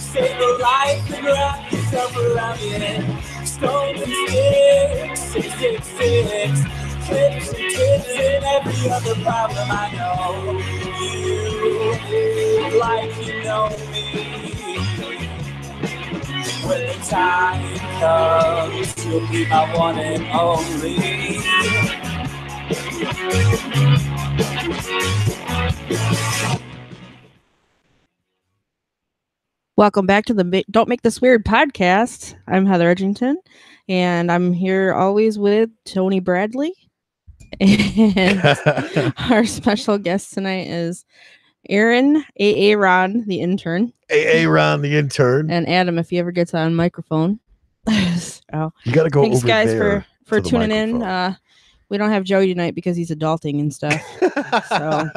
Save a life and wrap yourself around it. Stones and sticks, 666. Clips and tips and every other problem I know. You like you know me. When the time comes, you'll be my one and only. Welcome back to the Don't Make This Weird podcast. I'm Heather Edgington, and I'm here always with Tony Bradley. And our special guest tonight is Aaron, A.A. Ron, the intern. A.A. Ron, the intern. And Adam, if he ever gets on microphone. So, you got to go thanks, over guys, there for tuning in. We don't have Joey tonight because he's adulting and stuff. So,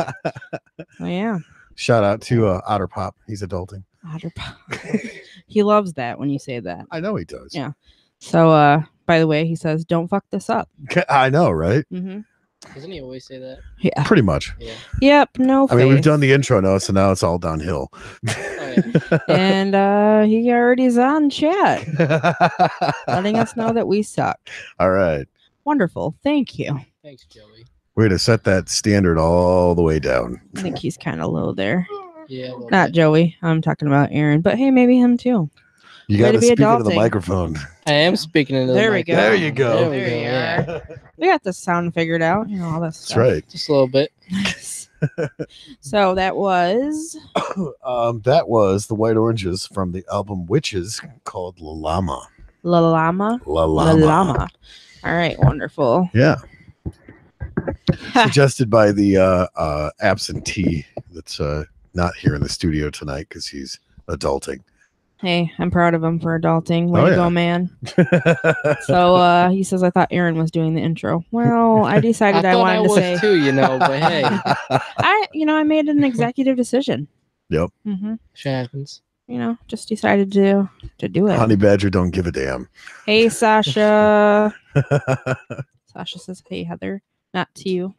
yeah. Shout out to Otter Pop. He's adulting. Otter Pop. He loves that when you say that. I know he does. Yeah. So, by the way, he says, "Don't fuck this up." I know, right? Mm-hmm. Doesn't he always say that? Yeah. Pretty much. Yeah. Yep. No. I mean, we've done the intro now, so now it's all downhill. Oh, yeah. And he already's on chat, letting us know that we suck. All right. Wonderful. Thank you. Thanks, Joey. Way to set that standard all the way down. I think he's kind of low there. Yeah. Not Joey. I'm talking about Aaron, but hey, maybe him too. You got to speak into the adulting. Microphone. I am speaking into the There we go. There you go. There we go. you Yeah. We got the sound figured out. You know, all this That's stuff. right. Just a little bit. So that was That was the White Oranges from the album Witches called La Lama. La Lama. La La Lama. Lama. All right. Wonderful. Yeah. Suggested by the absentee that's not here in the studio tonight because he's adulting. Hey, I'm proud of him for adulting. Way to go, man. Yeah. So he says, I thought Aaron was doing the intro. Well, I decided I wanted to say too, you know, but hey, I made an executive decision. Yep. Mm-hmm. shit happens. Just decided to do it. Honey Badger don't give a damn. Hey, Sasha. Sasha says, hey, Heather. Not to you.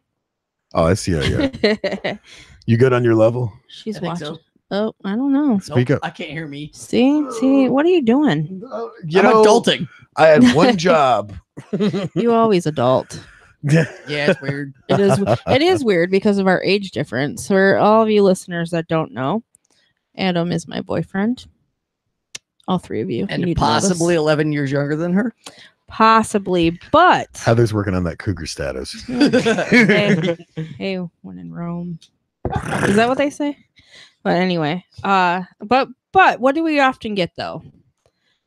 Oh, I see how you are. You good on your level? She's I think watching. so. Oh, I don't know. Speak up. I can't hear me. See, what are you doing? I'm adulting. I had one job. You always adult. Yeah, it's weird. It is weird because of our age difference. For all of you listeners that don't know, Adam is my boyfriend. All three of you. And You need to know this. possibly 11 years younger than her. Possibly, but Heather's working on that cougar status. hey, when in Rome. Is that what they say? But anyway, but what do we often get though?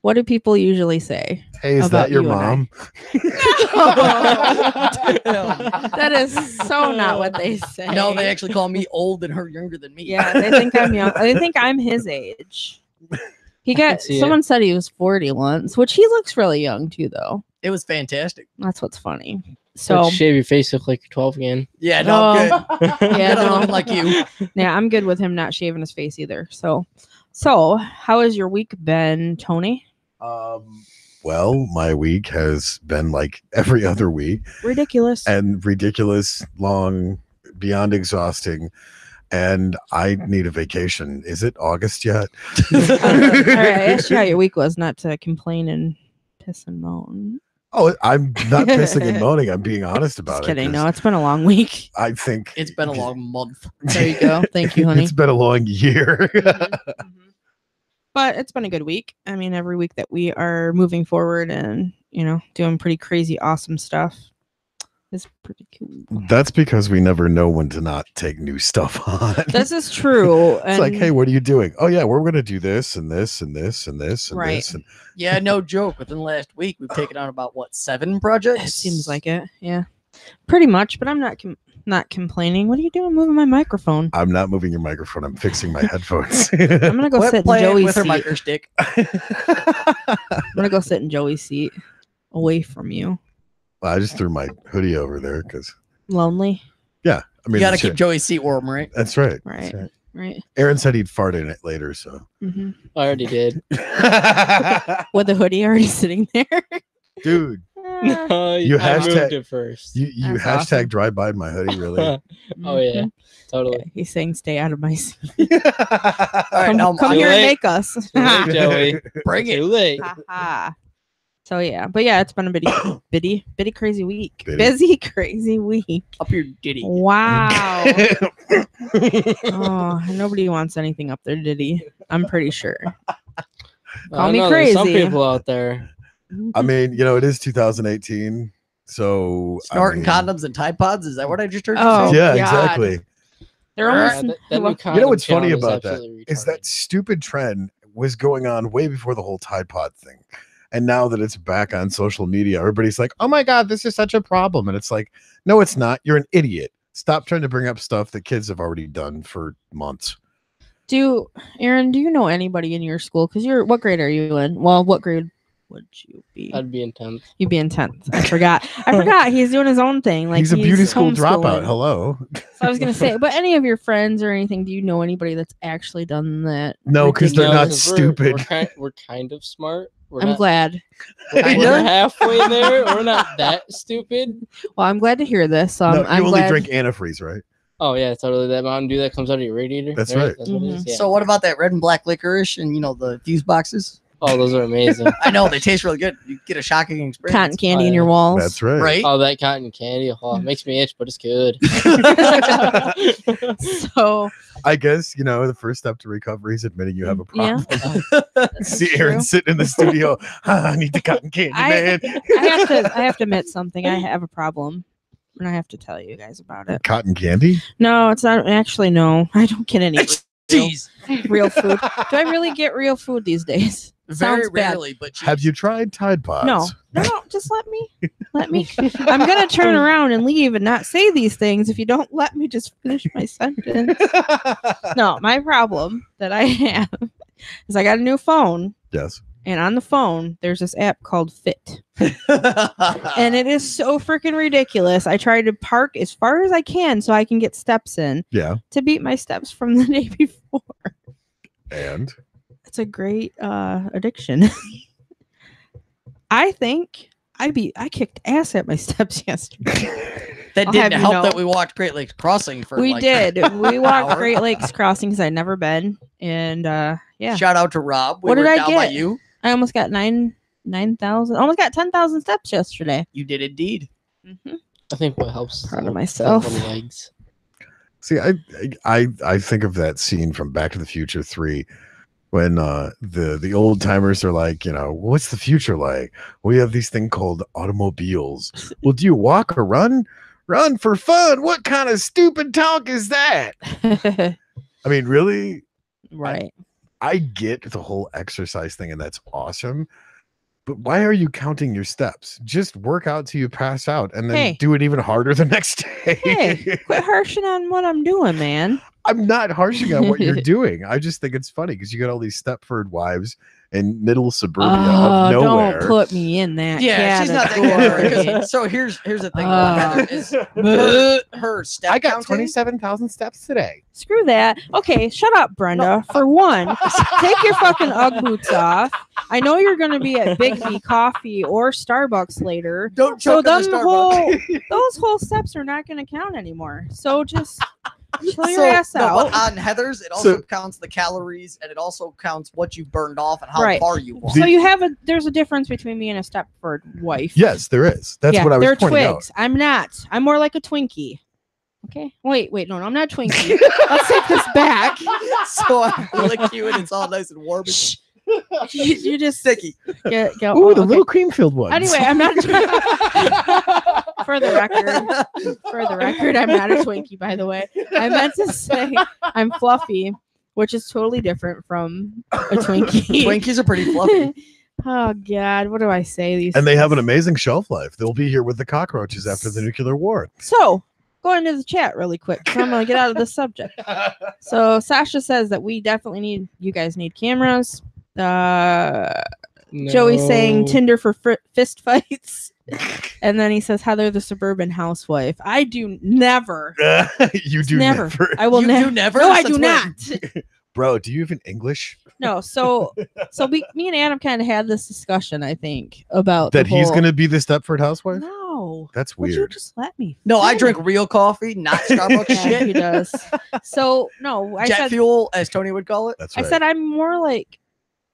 What do people usually say? Hey, is About that your you and I. mom? That is so not what they say. No, they actually call me old and her younger than me. Yeah, they think I'm young. They think I'm his age. Someone said he was 40 once, which he looks really young too, though. It was fantastic. That's what's funny. So So shave your face, look like you're 12 again. Yeah, no, I'm good. yeah, I'm no. looking like you. Yeah, I'm good with him not shaving his face either. So how has your week been, Tony? Well, my week has been like every other week Ridiculous. and ridiculous, long, beyond exhausting. And I need a vacation. Is it August yet? All right, I asked you how your week was, not to complain and piss and moan. Oh, I'm not pissing and moaning. I'm being honest about Just it. kidding. 'cause No, it's been a long week. I think It's been a long month. There you go. Thank you, honey. It's been a long year. Mhm. But it's been a good week. I mean, every week that we are moving forward and, doing pretty crazy, awesome stuff is pretty cool. That's because we never know when to not take new stuff on. This is true. It's like, hey, what are you doing? Oh, yeah, we're going to do this and this and this and this and Right. this. And Yeah, no joke. Within the last week, we've taken on about, 7 projects? It seems like it. Yeah. Pretty much, but I'm not complaining. What are you doing moving my microphone? I'm not moving your microphone. I'm fixing my headphones. I'm going to go Quit sit in playing Joey's with her seat. micro stick. I'm going to go sit in Joey's seat away from you. I just threw my hoodie over there because, Lonely. yeah. I mean, You got to shit. keep Joey's seat warm, right? That's right. Right. That's Right. Aaron said he'd fart in it later, so. Mm-hmm. I already did. With the hoodie already sitting there. Dude, No, You I moved hashtag- it first. You That's hashtag awesome. drive by in my hoodie, really? Oh yeah, Mhm. totally. Yeah, he's saying stay out of my seat. All right, Come, now come I'm here and late. make us. Too late, Joey. bring it. Too late. Ha ha. So yeah, but yeah, it's been a bitty crazy week. Bitty. Busy crazy week. Up your ditty. Wow. Oh, nobody wants anything up there, did he? I'm pretty sure. Call me no, there's some crazy. people out there. I mean, it is 2018, so Snorting I mean, condoms and Tide Pods. Is that what I just heard you Oh, say? Yeah, God. exactly. They're Yeah, almost. that new well, You know condom what's funny challenge is about that absolutely is that retarded. stupid trend was going on way before the whole Tide Pod thing. And now that it's back on social media, everybody's like, oh my God, this is such a problem. And it's like, no, it's not. You're an idiot. Stop trying to bring up stuff that kids have already done for months. Aaron, do you know anybody in your school? Because what grade are you in? Well, what grade would you be? I'd be in 10th. You'd be in 10th. I forgot. He's doing his own thing. Like he's a beauty school homeschooling. dropout. Hello. So I was gonna say, but any of your friends or anything, do you know anybody that's actually done that? No, 'cause they're ridiculous- not 'cause stupid. We're kind of smart. We're I'm not, glad. We're Kinda? halfway there. We're not that stupid. Well, I'm glad to hear this. So No, I'm you only glad. drink antifreeze, right? Oh yeah, totally. That Mountain Dew that comes out of your radiator. That's right. That's what it is. Mhm. Yeah. So what about that red and black licorice and the fuse boxes? Oh, those are amazing. I know they taste really good. You get a shocking experience. Cotton candy Oh, in yeah. your walls. That's right. Right? Oh, that cotton candy. Oh, it makes me itch, but it's good. So I guess, the first step to recovery is admitting you have a yeah, problem. See Aaron true. sitting in the studio. I need the cotton candy, man. I have to admit something. I have a problem, and I have to tell you guys about it. Cotton candy? No, it's not. Actually, no, I don't get any Jeez. real food. Do I really get real food these days? Very Sounds bad. rarely, but Have you tried Tide Pods? No, just let me. I'm gonna turn around and leave and not say these things if you don't let me just finish my sentence. No, my problem that I have is I got a new phone, Yes. and on the phone there's this app called Fit, and it is so freaking ridiculous. I try to park as far as I can so I can get steps in Yeah. to beat my steps from the day before. And It's a great addiction. I think I kicked ass at my steps yesterday. that I'll didn't have you help know. that we walked Great Lakes Crossing for We like did. We walked hour. Great Lakes Crossing because I'd never been, and yeah, Shout out to Rob. We What were did I down by get? you. I almost got 9,000. Almost got 10,000 steps yesterday. You did indeed. I think what helps. Proud of the myself. legs. see, I think of that scene from Back to the Future 3 when the old timers are like, what's the future like? We have these thing called automobiles. Well, do you walk or run? Run for fun. What kind of stupid talk is that? I mean, really? Right. I get the whole exercise thing, and that's awesome. But why are you counting your steps? Just work out till you pass out and then Hey. do it even harder the next day. Hey, quit harshing on what I'm doing, man. I'm not harshing on what you're doing. I just think it's funny because you got all these Stepford wives in middle suburbia of nowhere. Don't put me in that. Yeah, she's not that category. good. So here's the thing about Heather is her step I got counting. 27,000 steps today. Screw that. Okay, shut up, Brenda. For one, take your fucking Ugg boots off. I know you're going to be at Big B Coffee or Starbucks later. Don't So choke on the them Starbucks. those whole steps are not going to count anymore. So just chill your ass no, out. but on Heather's, it also counts the calories and it also counts what you burned off and how Right. far you walked. So there's a difference between me and a Stepford wife. Yes, there is. That's Yeah, what I was they're pointing twigs. I'm not. I'm more like a Twinkie. Okay. Wait. No, I'm not a Twinkie. Let's take this back. So I lick you and it's all nice and warm. Shh. You just Sticky. go. out. Ooh, the okay. little cream filled ones. Anyway, I'm not. For the record, I'm not a Twinkie. By the way, I meant to say I'm fluffy, which is totally different from a Twinkie. Twinkies are pretty fluffy. Oh God, what do I say? These And they have an things? amazing shelf life. They'll be here with the cockroaches after the nuclear war. So, going into the chat really quick. So I'm gonna get out of this subject. So Sasha says that you guys need cameras. Joey's saying Tinder for fist fights. And then he says Heather the suburban housewife. I do never. You do Never. never. I will You never. do never? No, I That's do weird. not. bro, do you even English? No, so me and Adam kind of had this discussion, I think, about That the he's whole- gonna be the Stepford housewife? No, That's would you weird. just let me? No, I drink finish? real coffee, not Starbucks Yeah, shit. he does. So no, I Jet said fuel, as Tony would call it. That's I right. said I'm more like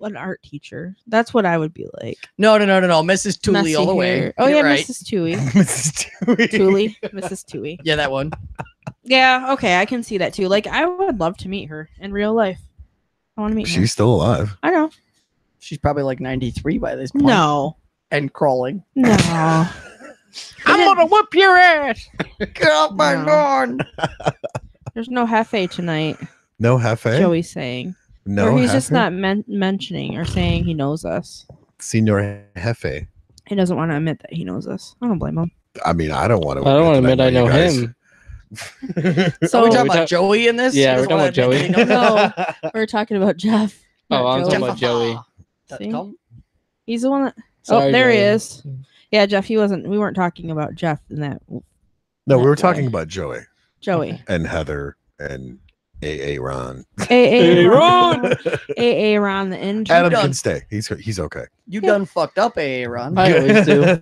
an art teacher. That's what I would be like. No, Mrs. Tooley Messy all the way. hair. Oh Get yeah, it right. Mrs. Toohey. Mrs. Dewey. Toohey. Mrs. Toohey. Yeah, that one. Yeah, okay, I can see that too. Like I would love to meet her in real life. I want to meet her. She's still alive. I know. She's probably like 93 by this point. No. And crawling. No. I'm gonna whoop your ass. Get off my No. lawn. There's no Hefe tonight, No Hefe? Joey's saying. No or he's Hefe? just not mentioning or saying he knows us. Senor Hefe. He doesn't want to admit that he knows us. I don't blame him. I mean, I don't want to. I don't want to admit I know you guys. him. So Are we talking we about talk- Joey in this? Yeah, He we're doesn't talking wanna about admit that he knows No. We're talking about Jeff. Oh, not I'm Joey. talking about Joey. See? Come. He's the one that. Sorry, oh, there he Joey. is. Yeah, Jeff. He wasn't. We weren't talking about Jeff in that. No, we were That way. talking about Joey Joey. and Heather and AA Ron. AA Ron. AA Ron the intern. Adam done. can stay. He's okay. You done fucked up, Aaron. I always do.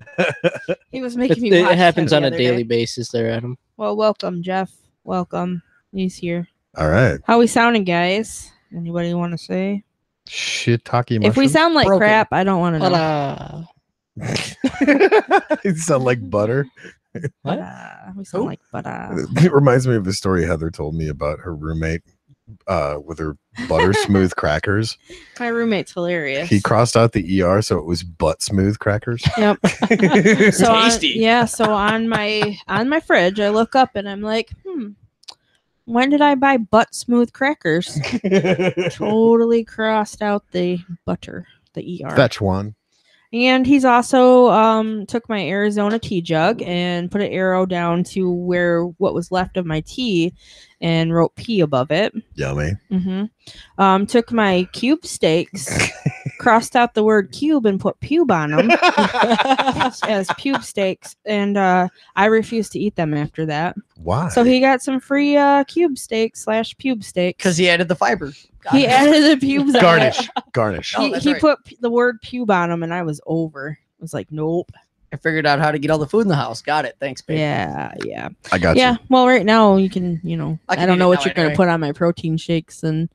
He was It, making me. it watch happens him on the a other daily day. basis there, Adam. Well, welcome, Jeff. Welcome. He's here. All right. How we sounding, guys? Anybody want to say? Shiitake If we mushrooms. sound like Broken. crap, I don't want to know. Ta-da. It sound like butter. What? We sound Who? like It reminds me of the story Heather told me about her roommate with her butter smooth crackers. My roommate's hilarious. He crossed out the ER, so it was butt smooth crackers. Yep. So Tasty. so on my fridge, I look up and I'm like, when did I buy butt smooth crackers? Totally crossed out the butter, the ER. Fetch one. And he's also took my Arizona tea jug and put an arrow down to where what was left of my tea and wrote P above it. Yummy. Took my cube steaks, crossed out the word cube and put pube on them as pube steaks. And I refused to eat them after that. Why? So he got some free cube steaks / pube steaks. Because he added the fiber. he added the pubes on it. Garnish. Oh, He, that's he right. put the word pube on them and I was over. I was like, nope. I figured out how to get all the food in the house. Got it. Thanks, babe. Yeah. I got Yeah. you. Well, right now you can, I I can don't eat know it what now you're going to anyway. put on my protein shakes and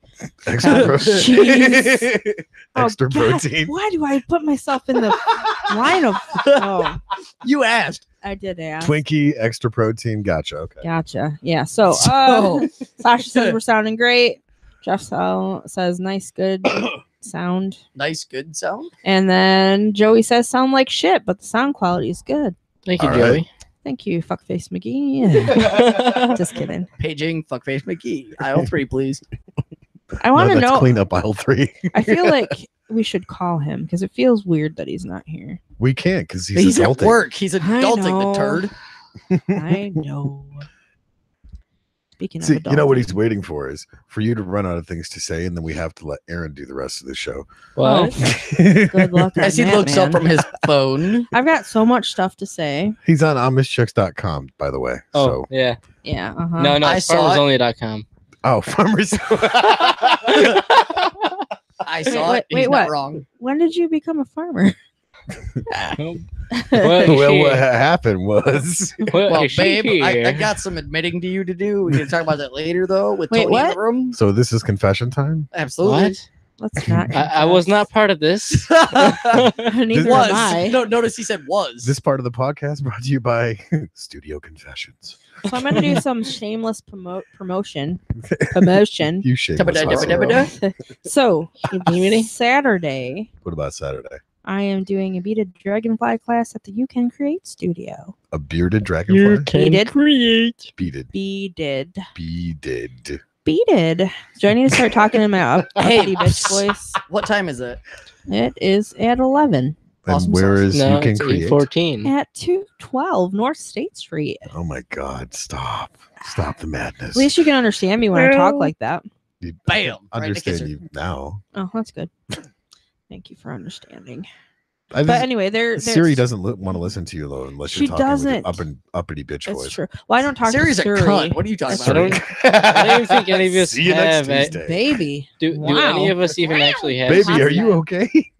Extra Jeez. Extra Oh, God, protein. why do I put myself in the line of? Oh, You asked. I did ask. Twinkie, extra protein. Gotcha. Okay. Gotcha. Yeah. So, So- Sasha says we're sounding great. Jeff says nice, good sound. Nice, good sound. And then Joey says sound like shit, but the sound quality is good. Thank you, All Joey. Thank you, fuckface McGee. Just kidding. Paging Fuckface McGee. Aisle 3, please. I want to let's know. clean up aisle 3. I feel like we should call him because it feels weird that he's not here. We can't because He's he's at adulting. work. He's adulting know. the turd. I know. Speaking See, of you know what adulting. he's waiting for is for you to run out of things to say, and then we have to let Aaron do the rest of the show. What? Good luck. As he on that, looks man. up from his phone. I've got so much stuff to say. He's on AmishChicks.com, by the way. Oh, So, yeah. Yeah. Uh-huh. No, I it's saw it. farmersonly.com. oh, farmers. I saw Wait, it. He's wait, not what? wrong. When did you become a farmer? well, what happened was Well, is she babe, I here? got some admitting to you to do. We can talk about that later, though, with Wait, Tony in what? the room. so. This is confession time. Absolutely. What? Let's not. I was not part of this. Neither am I. was. No, notice he said was. This part of the podcast brought to you by Studio Confessions. So I'm gonna do some shameless promotion. Promotion. You shameless Dabba-dabba-dabba-dabba. hustler. So Community? Saturday, What about Saturday? I am doing a beaded dragonfly class at the You Can Create Studio. A bearded dragonfly? Beaded. create. Beaded. Beaded. Beaded. Beaded. Do I need to start talking in my uppity bitch voice? What time is it? It is at 11 And Awesome where sauce. is No, You Can it's Create? 8:14. at 212 North State Street. Oh my God! Stop! Stop the madness. At least you can understand me when I talk like that. You- Bam! Right in the Understand kisser. you now. Oh, that's good. Thank you for understanding. I But just, anyway, Siri doesn't want to listen to you though, unless She you're talking doesn't. with an uppity bitch That's voice. true. Well, I don't talk Siri's to a Siri. cunt. What are you talking That's about? I don't even think any of us See you next have. Tuesday. Baby. Do any of us even actually have? Baby, Siri? are you okay?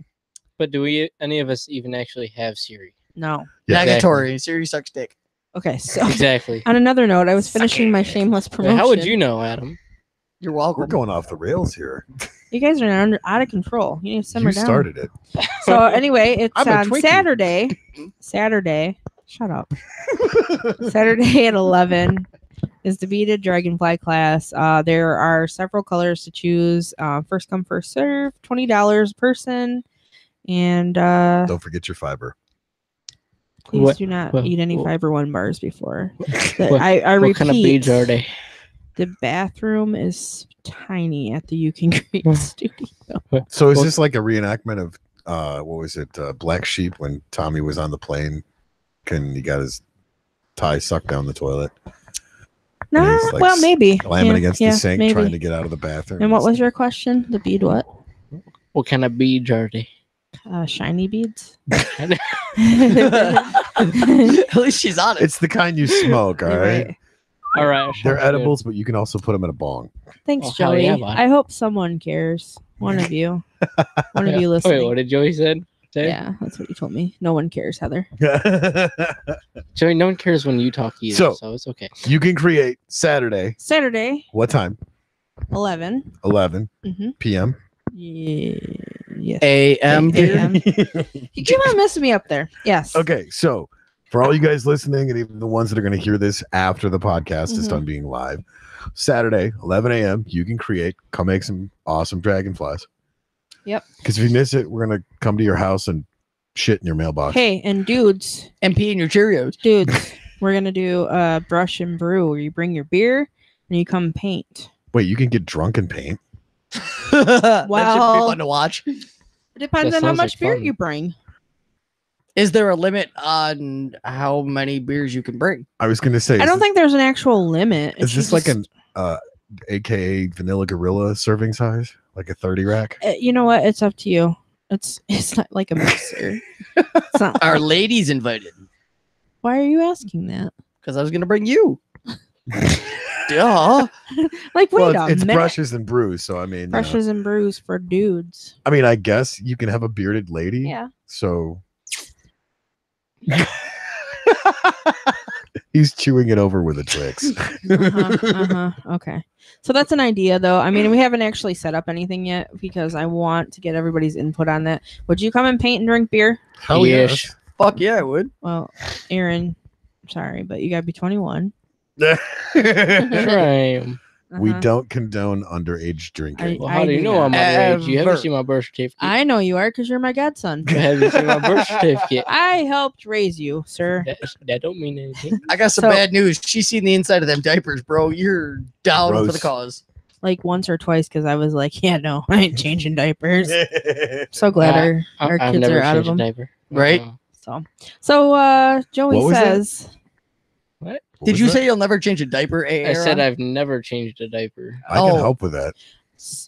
But do any of us even actually have Siri? No. Yeah. Negatory. Siri sucks dick. Okay, so Exactly. on another note, I was finishing my shameless Wait, promotion. how would you know, Adam? You're We're welcome. going off the rails here. You guys are out of control. You need to simmer You down. started it. So anyway, it's I'm a on Twinkie. Saturday. Shut up. Saturday at 11 is the beaded dragonfly class. There are several colors to choose. First come, first serve. $20 a person. And Don't forget your fiber. please do not eat any what- Fiber One bars before. What- I repeat. What kind of beads are they? The bathroom is tiny at the You Can Create studio. So is Well- this like a reenactment of what was it, Black Sheep, when Tommy was on the plane and he got his tie sucked down the toilet, No, he's, like, well, maybe. slamming against the sink, maybe. trying to get out of the bathroom? And what was your question? The bead what? What kind of beads are they? Shiny beads. At least she's on it. It's the kind you smoke, all You're right? All right. They're sounds good. edibles, but you can also put them in a bong. Thanks, Oh, hell Joey. yeah, bud. I hope someone cares. One of you. One of you Wait, listening. what did Joey say? Yeah, that's what you told me. No one cares, Heather. Joey, no one cares when you talk either, So- so it's okay. You can create Saturday. Saturday, What time? 11. 11 Mm-hmm. p.m. Yeah. Yes. AM. AM. You keep on messing me up there. Yes. Okay, so for all you guys listening, and even the ones that are going to hear this after the podcast is Mhm. done being live, Saturday, 11 a.m., you can create, come make some awesome dragonflies. Yep. Because if you miss it, we're going to come to your house and shit in your mailbox. Hey, and dudes, MP and your Cheerios. we're going to do brush and brew where you bring your beer and you come paint. Wait, you can get drunk and paint? That should be Well- fun to watch. It depends That on how sounds much like beer fun. you bring. Is there a limit on how many beers you can bring? I was going to say, I don't think there's an actual limit. is this like an AKA Vanilla Gorilla serving size? Like a 30 rack? You know what? It's up to you. It's not like a mixer. It's not. Are ladies invited? Why are you asking that? Because I was going to bring you. Duh. Like, wait Well, a it's minute. brushes and brews. So, I mean, you know. Brushes and brews for dudes. I mean, I guess you can have a bearded lady. Yeah. So he's chewing it over with a Twix. Okay. So that's an idea, though. I mean, we haven't actually set up anything yet because I want to get everybody's input on that. Would you come and paint and drink beer? Hell Yes. yes. Fuck yeah, I would. Well, Aaron, sorry, but you got to be 21. Sure I am. We Uh-huh. don't condone underage drinking. Well, how do you do know not. I'm underage? You Ever. haven't seen my birth certificate. I know you are because you're my godson. Have you seen my birth certificate? I helped raise you, sir. That don't mean anything. I got some So- bad news. She's seen the inside of them diapers, bro. You're down for the Gross. cause. Like once or twice because I was like, yeah, no, I ain't changing diapers. So glad our I've kids never are out of changed a them. diaper. Right? So Joey What was that? says, What Did was you that? say you'll never change a diaper, I Aaron? said I've never changed a diaper. I can Oh. help with that.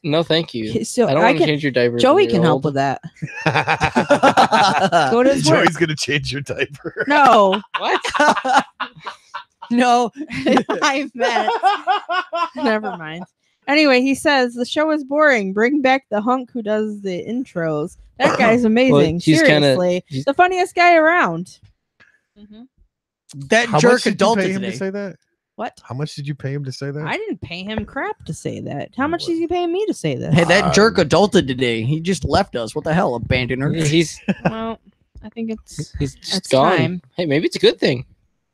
No, thank you. so I don't I want to can. change your diaper. Joey can help with that. Go to his work. Joey's gonna change your diaper. No, What? No. I meant. Never mind. Anyway, he says the show is boring. Bring back the hunk who does the intros. That guy's amazing. he's kinda- Seriously, he's- the funniest guy around. That How jerk much did you adulted pay him today. to say that? What? How much did you pay him to say that? I didn't pay him crap to say that. How much is he paying me to say that? Hey, that jerk Um, adulted today. He just left us. What the hell? Abandoned her. He's Well, I think it's just It's gone. time. Hey, maybe it's a good thing.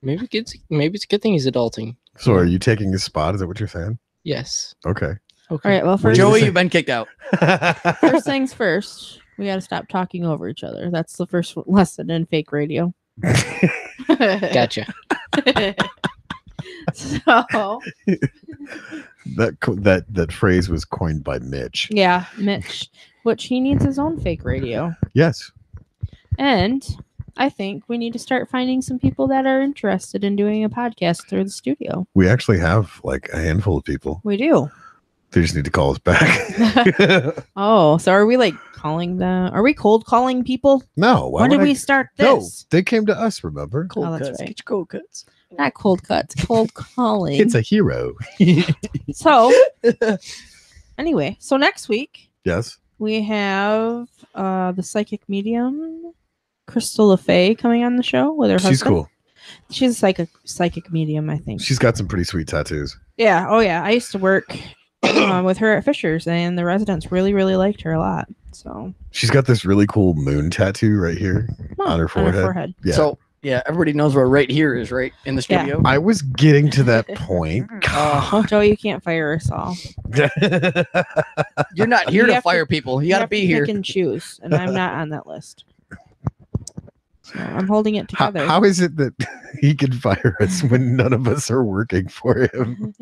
Maybe it's a good thing he's adulting. So are you taking his spot? Is that what you're saying? Yes. Okay. Okay. all right. Well, What first, do you Joey, say? you've been kicked out. first things first. We got to stop talking over each other. That's the first lesson in fake radio. Gotcha. So that phrase was coined by Mitch. yeah, Mitch, which he needs his own fake radio. Yes. And I think we need to start finding some people that are interested in doing a podcast through the studio. We actually have like a handful of people. We do. They just need to call us back. Oh, so are we like calling them? Are we cold calling people? No. When did we start No, this? they came to us, remember? Cold that's cuts. right. Get your cold cuts. Not cold cuts, cold calling. It's a hero. So, anyway, so next week Yes. we have the psychic medium, Crystal LaFay, coming on the show with her husband. She's cool. She's a psychic medium, I think. She's got some pretty sweet tattoos. Yeah. Oh, yeah. I used to work with her at Fisher's, and the residents really, really liked her a lot. So She's got this really cool moon tattoo right here on her forehead. Yeah. So yeah, everybody knows where right here is, right in the Yeah. studio. I was getting to that point. Joey, you can't fire us all. You're not here You to have fire people. You got to have be here. Pick and choose, and I'm not on that list. So I'm holding it together. How is it that he can fire us when none of us are working for him?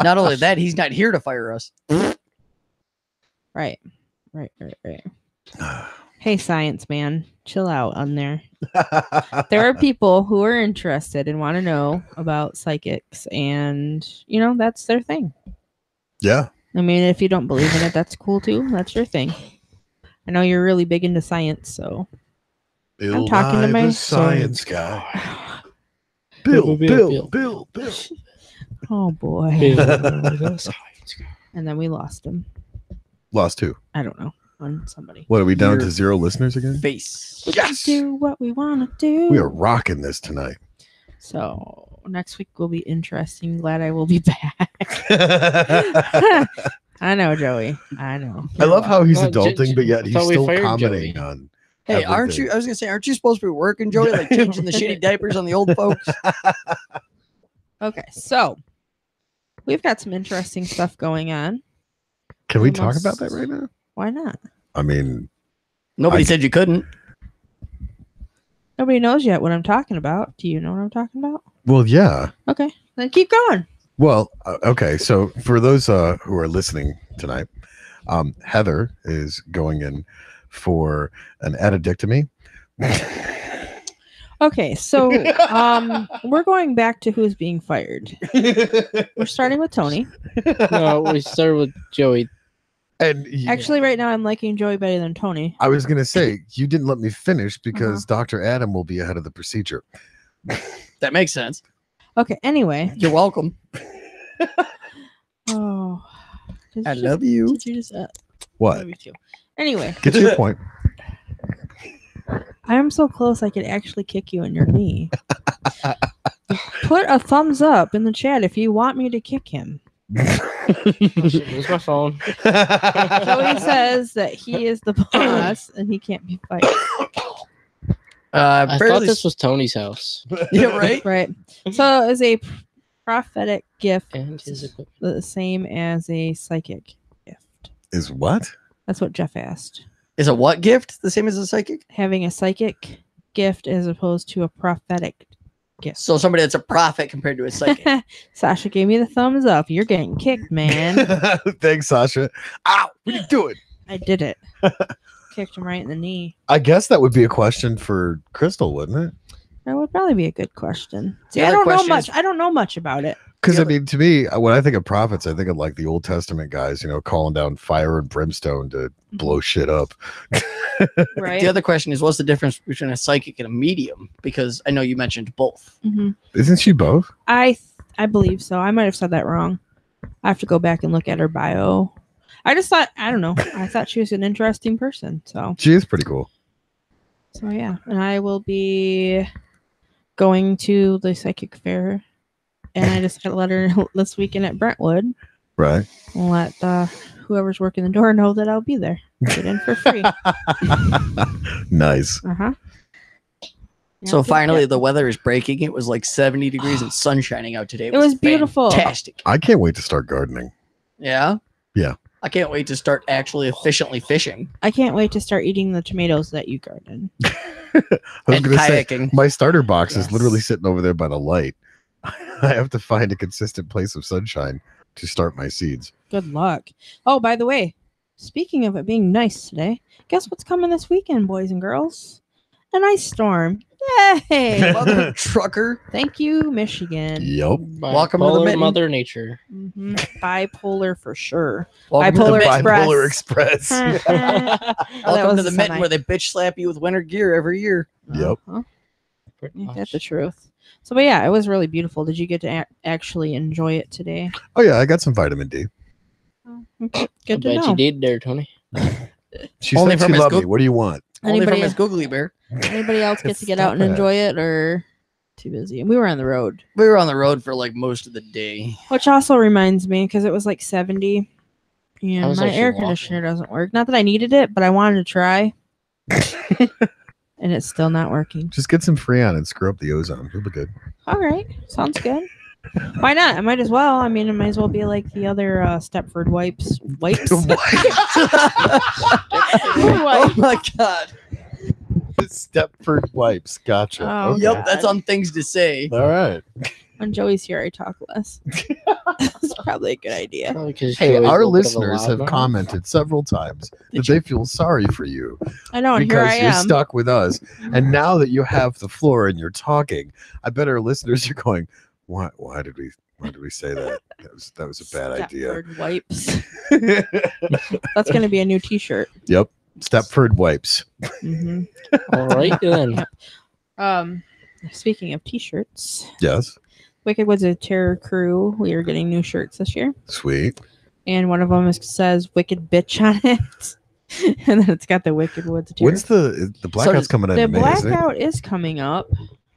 Not only that, he's not here to fire us. Right. Hey, science man, chill out on there. There are people who are interested and want to know about psychics, and that's their thing. Yeah. I mean, if you don't believe in it, that's cool too. That's your thing. I know you're really big into science, so I'm talking to my science guy. Bill. Bill. Oh boy. Bill. And then we lost him. Lost who? I don't know. On somebody. What, are we down Your to 0 listeners again? Face. Yes. Do what we want to do. We are rocking this tonight. So next week will be interesting. Glad I will be back. I know, Joey. I know. I love how he's Well, adulting, but yet he's thought we still fired commenting Joey. on. Hey, aren't you? I was gonna say, aren't you supposed to be working, Joey? Like changing the shitty diapers on the old folks. Okay, so we've got some interesting stuff going on. Can we Almost- talk about that right now? Why not? I mean, Nobody said you couldn't. Nobody knows yet what I'm talking about. Do you know what I'm talking about? well, yeah. Okay, then keep going. Well, okay. So for those who are listening tonight, Heather is going in for an addictomy. Okay, so we're going back to who's being fired. We're starting with Tony. No, we started with Joey. And Actually, right now I'm liking Joey better than Tony. I was going to say, you didn't let me finish because Dr. Adam will be ahead of the procedure. That makes sense. Okay, anyway. You're welcome. Oh, I love you. Did you just? What? Love you too. Anyway, Get to your point. I am so close I could actually kick you in your knee. Put a thumbs up in the chat if you want me to kick him. Where's my phone? Joey says that he is the boss and he can't be fired. I thought Barely. this was Tony's house. Yeah, right. Right. So is a prophetic gift And his equipment. the same as a psychic gift? Is what? That's what Jeff asked. Is a what gift the same as a psychic? Having a psychic gift as opposed to a prophetic gift. So somebody that's a prophet compared to a psychic. Sasha gave me the thumbs up. You're getting kicked, man. Thanks, Sasha. Ow! What are you doing? I did it. Kicked him right in the knee. I guess that would be a question for Crystal, wouldn't it? That would probably be a good question. See, The I other don't know question much. is- I don't know much about it. Because The I other- mean, to me, when I think of prophets, I think of like the Old Testament guys, calling down fire and brimstone to blow shit up. Right. The other question is, what's the difference between a psychic and a medium? Because I know you mentioned both. Mhm. Isn't she both? I believe so. I might have said that wrong. I have to go back and look at her bio. I just thought, I don't know. I thought she was an interesting person. So She is pretty cool. yeah. And I will be going to the psychic fair. And I just got a letter this weekend at Brentwood. Right. I'll let whoever's working the door know that I'll be there. Get in for free. Nice. Uh-huh. So Yep, yep, finally, yep. the weather is breaking. It was like 70 degrees and sun shining out today. It was beautiful. Fantastic. I can't wait to start gardening. Yeah? Yeah. I can't wait to start actually efficiently fishing I can't wait to start eating the tomatoes that you garden. I was and going to say, kayaking. my starter box is Yes. literally sitting over there by the light. I have to find a consistent place of sunshine to start my seeds. Good luck. Oh, by the way, speaking of it being nice today, guess what's coming this weekend, boys and girls? An ice storm. Yay! Mother trucker. Thank you, Michigan. Yep. Welcome to the Bipolar mitten. Mother Nature. Bipolar for sure. Welcome to the Bipolar mitten. Bipolar Express. Express. Welcome to the mitten where they bitch slap you with winter gear every year. Yep. Pretty Ain't that much. the truth? So, but yeah, it was really beautiful. Did you get to actually enjoy it today? Oh yeah, I got some vitamin D. Okay, I good to bet know. you did there, Tony. She Only said from she his loved me. Goog- What do you want? Only Anybody, from his googly bear. anybody else get to get Stop out and it. enjoy it, or too busy? We were on the road, We were on the road for like most of the day. which also reminds me because it was like 70, I and was my actually air walking. conditioner doesn't work. Not that I needed it, but I wanted to try, and it's still not working. Just get some Freon and screw up the ozone. You'll be good. All right, sounds good. Why not? I might as well. I mean, it might as well be like the other Stepford wipes. Wipes. Oh my god. Stepford wipes. Gotcha. Oh, Okay. Yep, that's on things to say. All right. When Joey's here, I talk less. That's probably a good idea. Probably 'cause Hey, Joey's a our little bit of a listeners have loudmouth. commented several times that they feel sorry for you I know, and here because I you're am. stuck with us. And now that you have the floor and you're talking, I bet our listeners are going, Why did we say that? That was a bad idea. Stepford wipes. That's going to be a new T-shirt. Yep. Stepford wipes. hmm All right then. Speaking of T-shirts, Yes. Wicked Woods of Terror crew, we are getting new shirts this year, Sweet. and one of them says "Wicked Bitch" on it, and then it's got the Wicked Woods of Terror. When's the blackout's does- coming in The May, isn't it? blackout is coming up.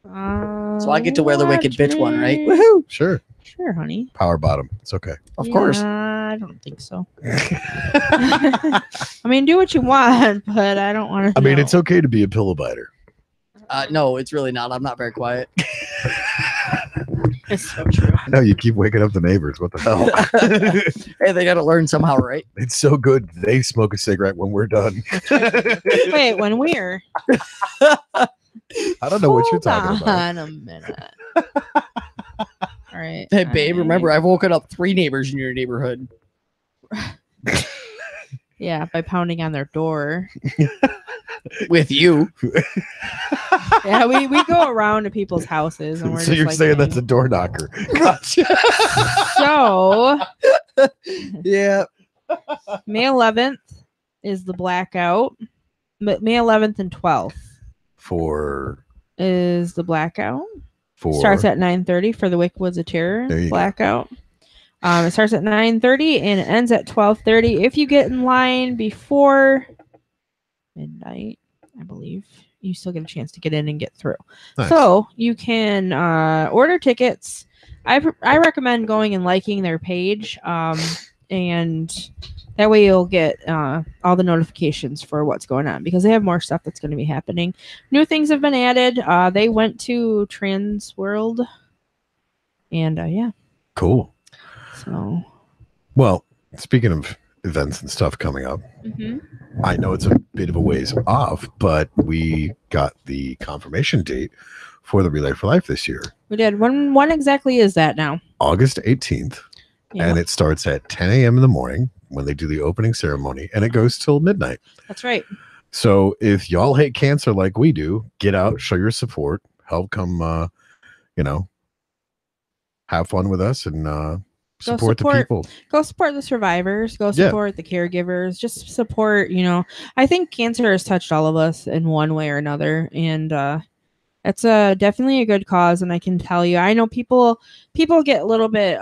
So I get to wear the Wicked Bitch one, right? Woohoo! Woohoo! Sure. Sure, honey. Power bottom. It's okay. Of course. I don't think so. I mean, do what you want, but I don't want to. I mean, it's okay to be a pillow biter. No, it's really not. I'm not very quiet. It's so true. I know you keep waking up the neighbors. What the hell? Hey, they got to learn somehow, right? It's so good. They smoke a cigarette when we're done. Wait, when we're I don't know what you're talking Hold about. on a minute. All right. Hey, babe, remember, I've woken up 3 neighbors in your neighborhood. Yeah, by pounding on their door. With you. Yeah, we go around to people's houses and we're So just you're like, saying hey. that's a door knocker. So Yeah. May 11th is the blackout. But May 11th and 12th For is the blackout. for Starts at 9:30 for the Wicked Woods of Terror There you go. blackout. It starts at 9:30 and it ends at 12:30. If you get in line before midnight, I believe, you still get a chance to get in and get through. Nice. So you can order tickets. I recommend going and liking their page, and that way you'll get all the notifications for what's going on because they have more stuff that's going to be happening. New things have been added. They went to Trans World, and yeah, cool. so Well, speaking of events and stuff coming up, I know it's a bit of a ways off, but we got the confirmation date for the Relay for Life this year, we did. When exactly is that now? August 18th, Yeah, and it starts at 10 a.m. in the morning when they do the opening ceremony, and it goes till midnight. that's right. So if y'all hate cancer like we do, get out, show your support, help come, have fun with us and support the people. Go support the survivors. Go Yeah. support the caregivers. Just support. I think cancer has touched all of us in one way or another, and it's definitely a good cause. And I can tell you, I know people get a little bit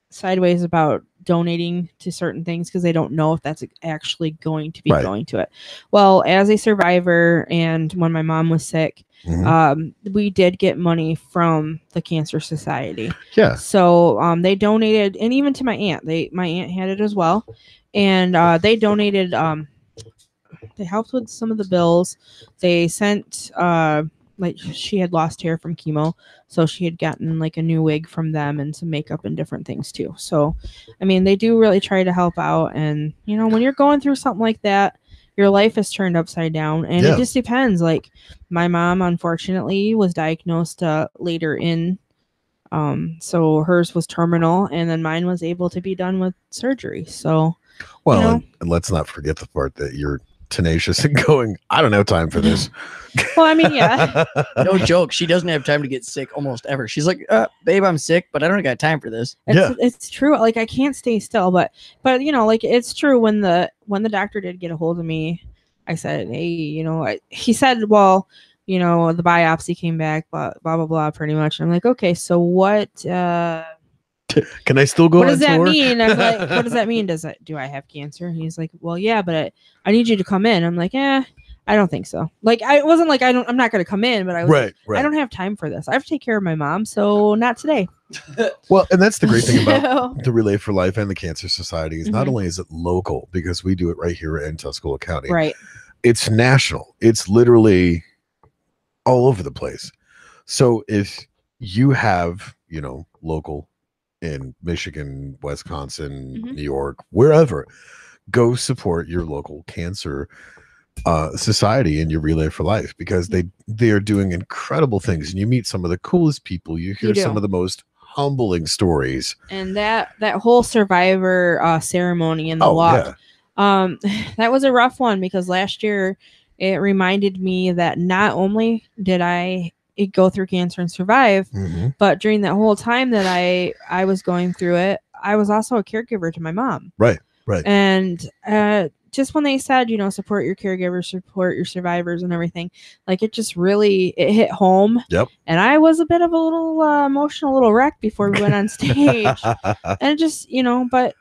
sideways about donating to certain things because they don't know if that's actually going to be Right. going to it. Well, as a survivor, and when my mom was sick, Mhm. we did get money from the Cancer Society. Yeah. So they donated, and even to my aunt. My aunt had it as well, and they donated. They helped with some of the bills. They sent like she had lost hair from chemo, so she had gotten like a new wig from them and some makeup and different things too. So, I mean, they do really try to help out. And when you're going through something like that, your life is turned upside down, and Yeah. it just depends. Like my mom, unfortunately, was diagnosed later in. So hers was terminal, and then mine was able to be done with surgery. So, Well, you know? and let's not forget the part that you're tenacious and going, I don't have time for this. Well, I mean, yeah. No joke. She doesn't have time to get sick almost ever. She's like, babe, I'm sick, but I don't got time for this. It's true. Like, I can't stay still, but you know, like, it's true. When the doctor did get a hold of me, I said, hey, you know, he said, well, you know, the biopsy came back, blah, blah, blah, blah, pretty much. And I'm like, okay, so what, can I still go what on does that tour? mean? I'm like, what does that mean? Do I have cancer? He's like, well, yeah, but I need you to come in. I'm like, I don't think so. Like, I wasn't like, I'm not going to come in, but I was like, I don't have time for this. I have to take care of my mom. So not today. Well, and that's the great thing about the Relay for Life and the Cancer Society is not only is it local, because we do it right here in Tuscola County. Right. It's national. It's literally all over the place. So if you have, you know, local in Michigan, Wisconsin, New York, wherever, go support your local cancer society and your Relay for Life, because they are doing incredible things, and you meet some of the coolest people. You hear some of the most humbling stories, and that whole survivor ceremony in the walk, that was a rough one, because last year it reminded me that not only did I go through cancer and survive, but during that whole time that I was going through it, I was also a caregiver to my mom. Right. And just when they said, you know, support your caregivers, support your survivors and everything, like, it just really, it hit home. Yep. And I was a bit of a little emotional little wreck before we went on stage. And just, you know, but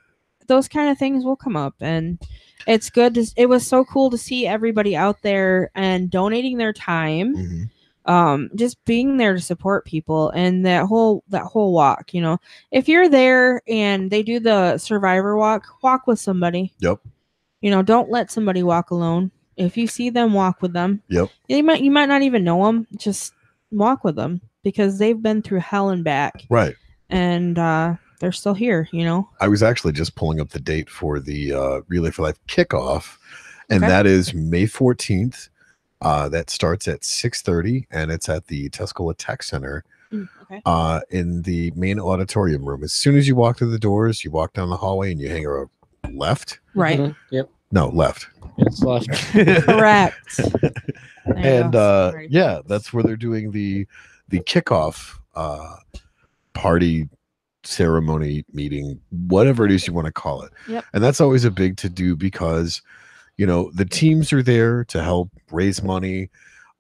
those kind of things will come up, and it's good. It was so cool to see everybody out there and donating their time. Just being there to support people, and that whole walk, you know, if you're there and they do the survivor walk with somebody. Yep. You know, don't let somebody walk alone. If you see them, walk with them. Yep. You might not even know them. Just walk with them, because they've been through hell and back. Right. And they're still here, you know. I was actually just pulling up the date for the Relay for Life kickoff, and that is May 14th. That starts at 6:30, and it's at the Tuscola Tech Center in the main auditorium room. As soon as you walk through the doors, you walk down the hallway and you hang a left. Right. Yep. No, left. It's left. Correct. And that's where they're doing the kickoff party, ceremony, meeting, whatever it is you want to call it. Yep. And that's always a big to do, because you know, the teams are there to help raise money.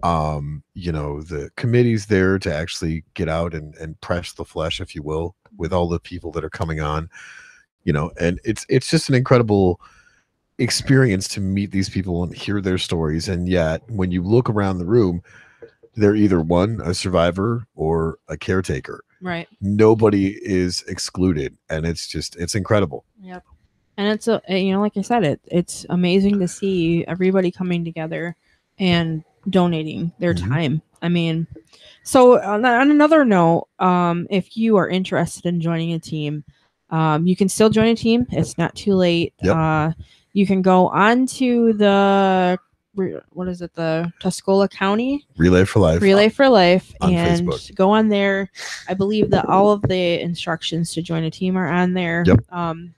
You know, the committee's there to actually get out and press the flesh, if you will, with all the people that are coming on, you know, and it's just an incredible experience to meet these people and hear their stories. And yet when you look around the room, they're either a survivor or a caretaker. Right. Nobody is excluded, and it's incredible. Yep. And it's you know, like I said, it's amazing to see everybody coming together and donating their time. I mean, so on another note, if you are interested in joining a team, you can still join a team. It's not too late. Yep. You can go on to the the Tuscola County Relay for Life on and Facebook. Go on there. I believe that all of the instructions to join a team are on there. Yep.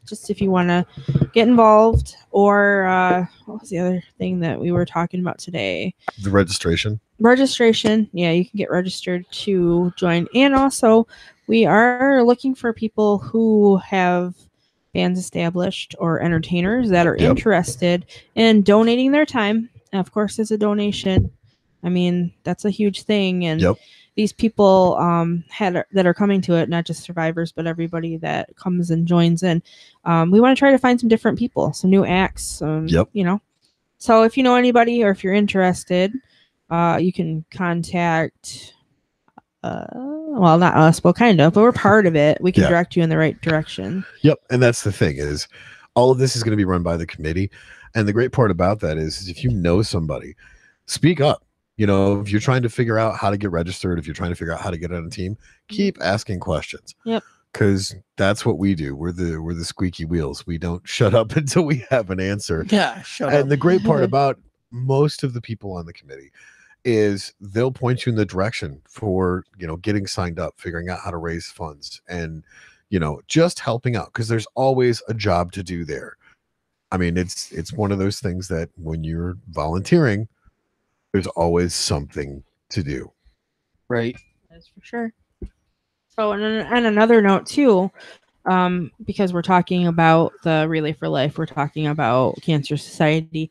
Just if you want to get involved, or what was the other thing that we were talking about today? The registration. Yeah, you can get registered to join. And also, we are looking for people who have bands established or entertainers that are interested in donating their time. Of course, it's a donation. I mean, that's a huge thing. And these people that are coming to it, not just survivors, but everybody that comes and joins in. We want to try to find some different people, some new acts. You know, so if you know anybody or if you're interested, you can contact. Well, not us, but kind of, but we're part of it. We can direct you in the right direction. Yep. And that's the thing, is all of this is going to be run by the committee. And the great part about that is if you know somebody, speak up. You know, if you're trying to figure out how to get registered, if you're trying to figure out how to get on a team, keep asking questions. Yep. Because that's what we do. We're the squeaky wheels. We don't shut up until we have an answer. Yeah, shut up. And the great part about most of the people on the committee is they'll point you in the direction for, you know, getting signed up, figuring out how to raise funds, and, you know, just helping out, because there's always a job to do there. I mean, it's one of those things that when you're volunteering, there's always something to do. Right. That's for sure. So, and another note too, because we're talking about the Relay for Life, we're talking about Cancer Society.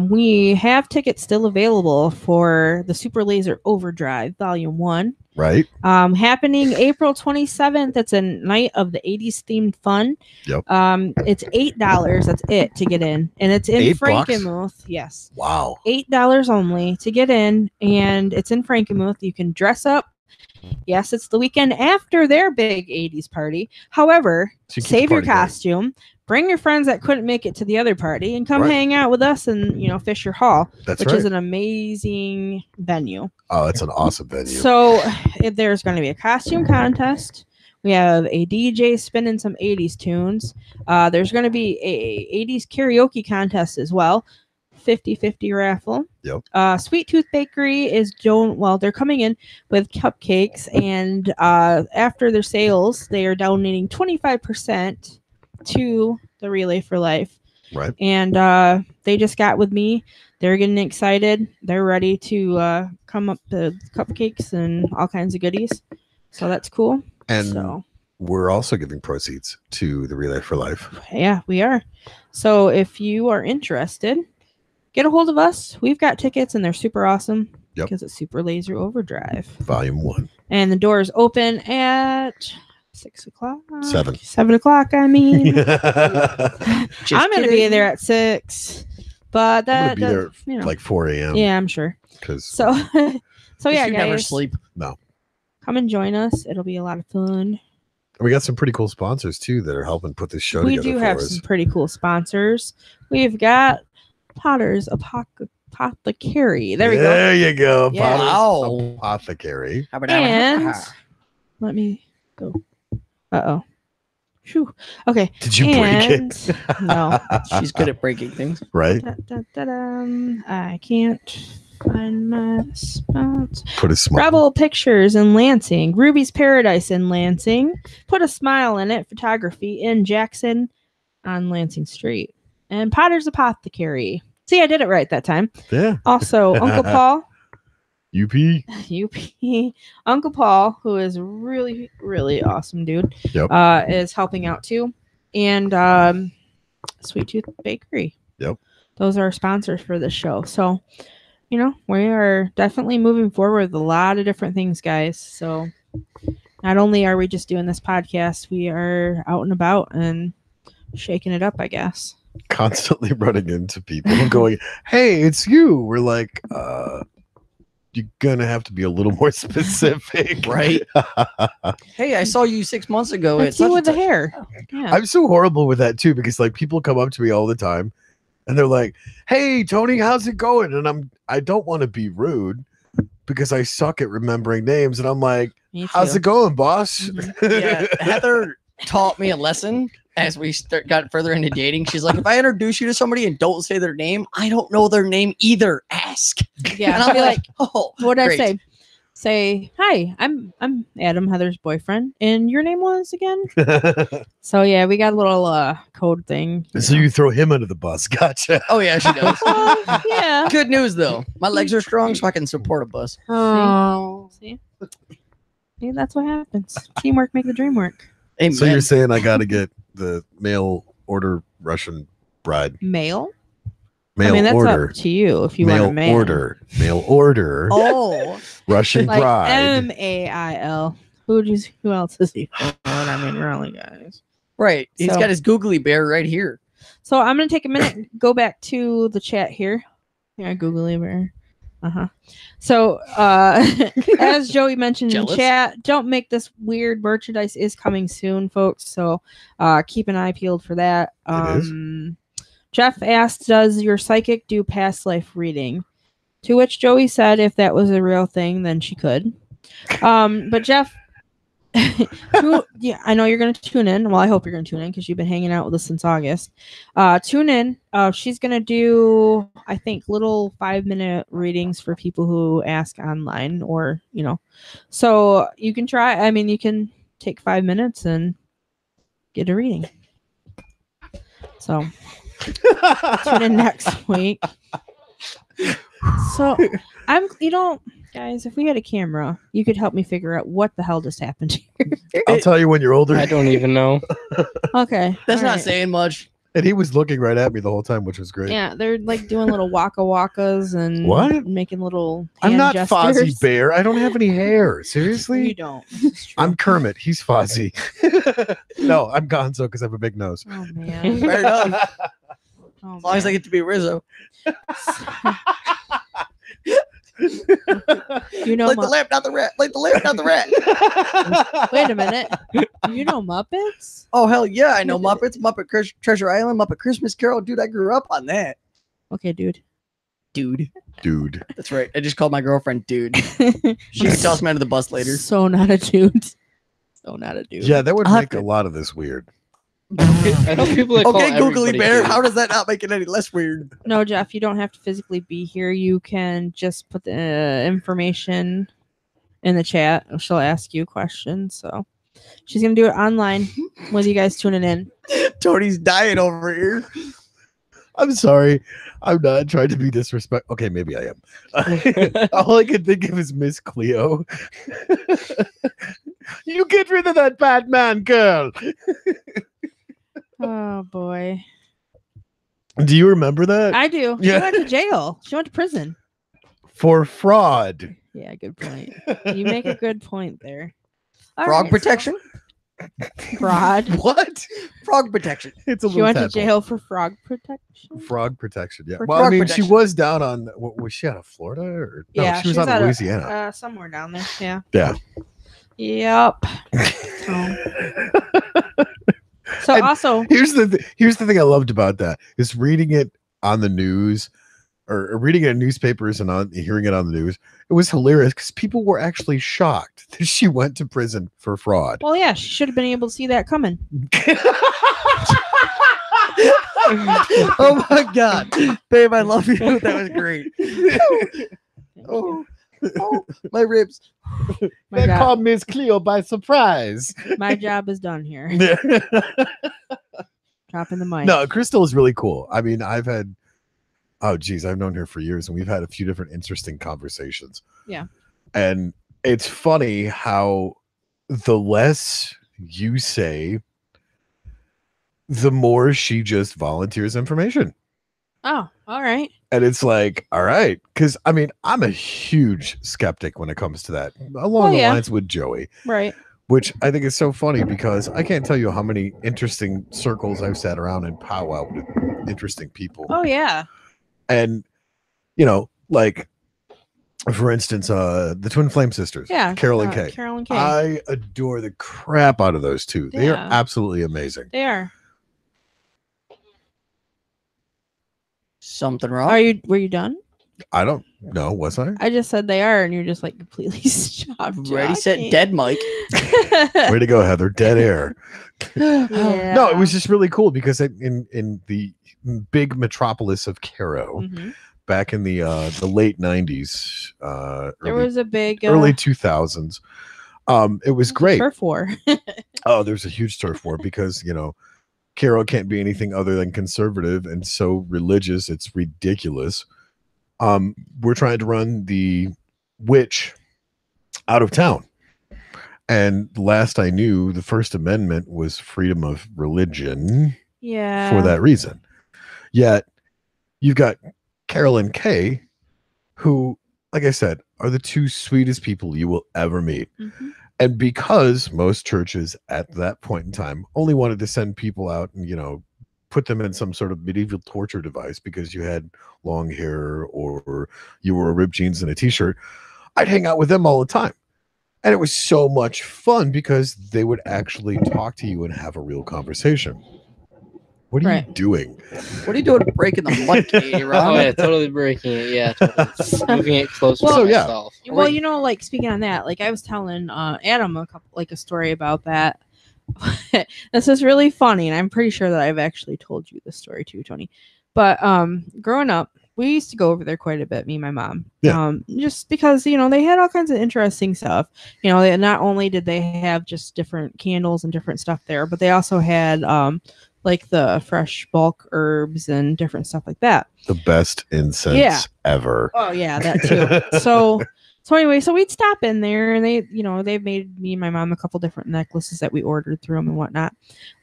We have tickets still available for the Super Laser Overdrive Volume 1. Right? Happening April 27th. It's a night of the 80s themed fun. Yep. It's $8. That's it to get in. And it's in $8? Frankenmuth. Yes. Wow. $8 only to get in. And it's in Frankenmuth. You can dress up. Yes, it's the weekend after their big 80s party. However, So you keep save the your party going. costume. Bring your friends that couldn't make it to the other party and come Right. hang out with us and, Fisher Hall, That's which right. is an amazing venue. Oh, it's an awesome venue. So there's going to be a costume contest. We have a DJ spinning some 80s tunes. There's going to be a 80s karaoke contest as well. 50-50 raffle. Yep. Sweet Tooth Bakery is they're coming in with cupcakes, and after their sales, they are donating 25% to the Relay for Life. Right. And they just got with me. They're getting excited. They're ready to come up with cupcakes and all kinds of goodies. So that's cool. And so we're also giving proceeds to the Relay for Life. yeah, we are. So if you are interested, get a hold of us. We've got tickets and they're super awesome. Yep. Because it's Super Laser Overdrive. Volume 1. And the doors open at 6 o'clock. 7. 7 o'clock, I mean. Just I'm going to be kidding. there at 6. But I'm that, gonna be there like 4 a.m. yeah, I'm sure. Because So, yeah, You guys, never sleep. come and join us. It'll be a lot of fun. we got some pretty cool sponsors too that are helping put this show We together do for have us. some pretty cool sponsors. We've got Potter's Apothecary. There we go. There you go. Yeah. Potter's Wow. Apothecary. And let me go. Uh-oh. Phew. Okay. Did you break it? No. She's good at breaking things. Right? I can't find my spots. Put a smile. Rebel Pictures in Lansing. Ruby's Paradise in Lansing. Put a Smile in It Photography in Jackson on Lansing Street. And Potter's Apothecary. See, I did it right that time. Yeah. Also, Uncle Paul. UP. Uncle Paul, who is really, really awesome dude, Yep. is helping out too. And Sweet Tooth Bakery. Yep. Those are our sponsors for this show. So, we are definitely moving forward with a lot of different things, guys. So not only are we just doing this podcast, we are out and about and shaking it up, I guess. Constantly running into people and going, hey, it's you. We're like, you're gonna have to be a little more specific. Right. Hey, I saw you 6 months ago. That's It's you with the hair. Yeah. I'm so horrible with that too, because like people come up to me all the time and they're like, hey Tony, how's it going? And I don't want to be rude because I suck at remembering names, and I'm like, Me how's too. it going, boss? Mhm. Yeah, Heather taught me a lesson as we got further into dating. She's like, if I introduce you to somebody and don't say their name, I don't know their name either. Ask. Yeah. And I'll be like, oh, What did I great. say? Say, hi, I'm Adam, Heather's boyfriend, and your name was again? So yeah, we got a little code thing. So you throw him under the bus. Gotcha. Oh yeah, she does. Yeah. Good news though, my legs are strong, so I can support a bus. Oh. See? See, that's what happens. Teamwork make the dream work. Amen. So you're saying I got to get the mail order Russian bride? Mail? Mail I mean, that's order. up to you if you Mail want a mail. Mail order. Oh, Russian Like bride. MAIL. Who else is he? I mean, really, guys. right. He's So- got his googly bear right here. So I'm gonna take a minute, go back to the chat here. Yeah, Googly Bear. So as Joey mentioned Jealous? in chat, don't make this weird merchandise is coming soon, folks. So keep an eye peeled for that. It is. Jeff asked, does your psychic do past life reading? To which Joey said if that was a real thing, then she could. But Jeff, yeah, I know you're going to tune in. Well, I hope you're going to tune in because you've been hanging out with us since August. Tune in. She's going to do, I think, little 5-minute readings for people who ask online or, So you can try. I mean, you can take 5 minutes and get a reading. So Tune in next week. So guys, if we had a camera, you could help me figure out what the hell just happened here. I'll tell you when you're older. I don't even know. Okay. That's all not right. saying much. And he was looking right at me the whole time, which was great. Yeah, they're like doing little waka wakas and What? making little I'm hand not gestures. Fozzie Bear. I don't have any hair. Seriously? You don't. This is true. I'm Kermit. He's Fozzie. No, I'm Gonzo because I have a big nose. Oh man. Fair enough. Oh, As long as I man. get to be Rizzo. You know, Like the lamp, not the rat. Like the lamp, not the rat. wait a minute. You know Muppets? Oh, hell yeah. I know Muppets, Treasure Island, Muppet Christmas Carol. Dude, I grew up on that. Okay, dude. Dude. Dude. That's right. I just called my girlfriend dude. She can toss me under the bus later. So not a dude. So not a dude. Yeah, that would I'll have make to- a lot of this weird. I know people that call Okay, Googly everybody Bear. dude. How does that not make it any less weird? No, Jeff, you don't have to physically be here. You can just put the information in the chat. She'll ask you questions. So she's going to do it online with you guys tuning in. Tony's dying over here. I'm sorry. I'm not trying to be disrespectful. Okay, maybe I am. All I can think of is Miss Cleo. You get rid of that bad man, girl. Oh, boy. Do you remember that? I do. She Yeah. went to jail. She went to prison. For fraud. Yeah, good point. You make a good point there. All Frog right, protection? Fraud. What? Frog protection. It's a She little went to tadpole. jail for frog protection. Frog protection. Yeah. For Well, I frog mean, protection. she was down on. Was she out of Florida or? No, Yeah, she was out of of Louisiana. somewhere down there. Yeah. Yeah. Yep. So And also, Here's the thing I loved about that is reading it on the news or reading it in newspapers and hearing it on the news. It was hilarious because people were actually shocked that she went to prison for fraud. well, yeah, she should have been able to see that coming. Oh my God. Babe, I love you. That was great. Oh, my ribs. My job, Miss Cleo by surprise. my job is done here. Dropping the mic. No, Crystal is really cool. I mean, I've known her for years and we've had a few different interesting conversations. Yeah. And it's funny how the less you say, the more she just volunteers information. Oh, all right. And it's like, all right. Because, I mean, I'm a huge skeptic when it comes to that, along the yeah. lines with Joey, Right. which I think is so funny because I can't tell you how many interesting circles I've sat around and powwow with interesting people. Oh, yeah. And, like, for instance, the Twin Flame sisters, Yeah. Carol and Kay. Carol and Kay. I adore the crap out of those two. They are Yeah. absolutely amazing. They are. Something Were wrong? you done? I don't know. Was I? I just said they are, and you're just like completely stopped. Ready, set, talking. dead, Mike. Way to go, Heather. Dead air. Yeah. No, it was just really cool because in the big metropolis of Cairo, Mhm. back in the late 90s, There was a big early 2000s, it was great. turf war. Oh, there's a huge turf war because Cairo can't be anything other than conservative and so religious it's ridiculous. We're trying to run the witch out of town. And last I knew, the First Amendment was freedom of religion Yeah. for that reason. Yet you've got Carol and Kay, who, like I said, are the two sweetest people you will ever meet. Mhm. And because most churches at that point in time only wanted to send people out and, put them in some sort of medieval torture device because you had long hair or you wore ripped jeans and a t-shirt, I'd hang out with them all the time. And it was so much fun because they would actually talk to you and have a real conversation. What are Right. you doing? What are you doing breaking the mud, Katie, Oh Ron? yeah, totally breaking it. Yeah, totally. Moving it closer Well, to yeah. myself. Well, like speaking on that, like I was telling Adam a story about that. This is really funny, and I'm pretty sure that I've actually told you this story too, Tony. But growing up, we used to go over there quite a bit, me and my mom. Yeah. Just because they had all kinds of interesting stuff. Not only did they have just different candles and different stuff there, but they also had like the fresh bulk herbs and different stuff like that. The best incense Yeah. ever. Oh yeah, that too. So anyway, so we'd stop in there, and they've made me and my mom a couple different necklaces that we ordered through them and whatnot.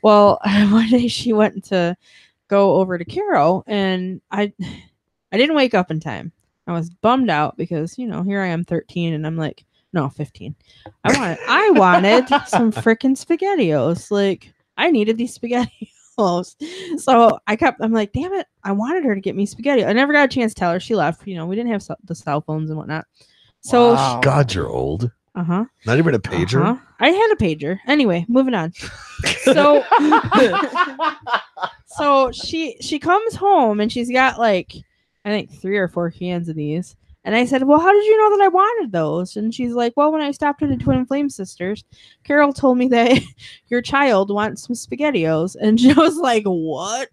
Well, one day she went to go over to Carol, and I didn't wake up in time. I was bummed out because here I am, 13, and I'm like, no, 15. I wanted some freaking SpaghettiOs. Like I needed these SpaghettiOs. So I'm like, damn it, I wanted her to get me spaghetti. I never got a chance to tell her. She left. We didn't have the cell phones and whatnot. So Wow. God, you're old. Uh-huh. Not even a pager. Uh-huh. I had a pager. Anyway, moving on. So so she comes home and she's got like I think 3 or 4 cans of these. And I said, well, how did you know that I wanted those? And she's like, well, when I stopped at the Twin Flame Sisters, Carol told me that your child wants some SpaghettiOs. And she was like, what?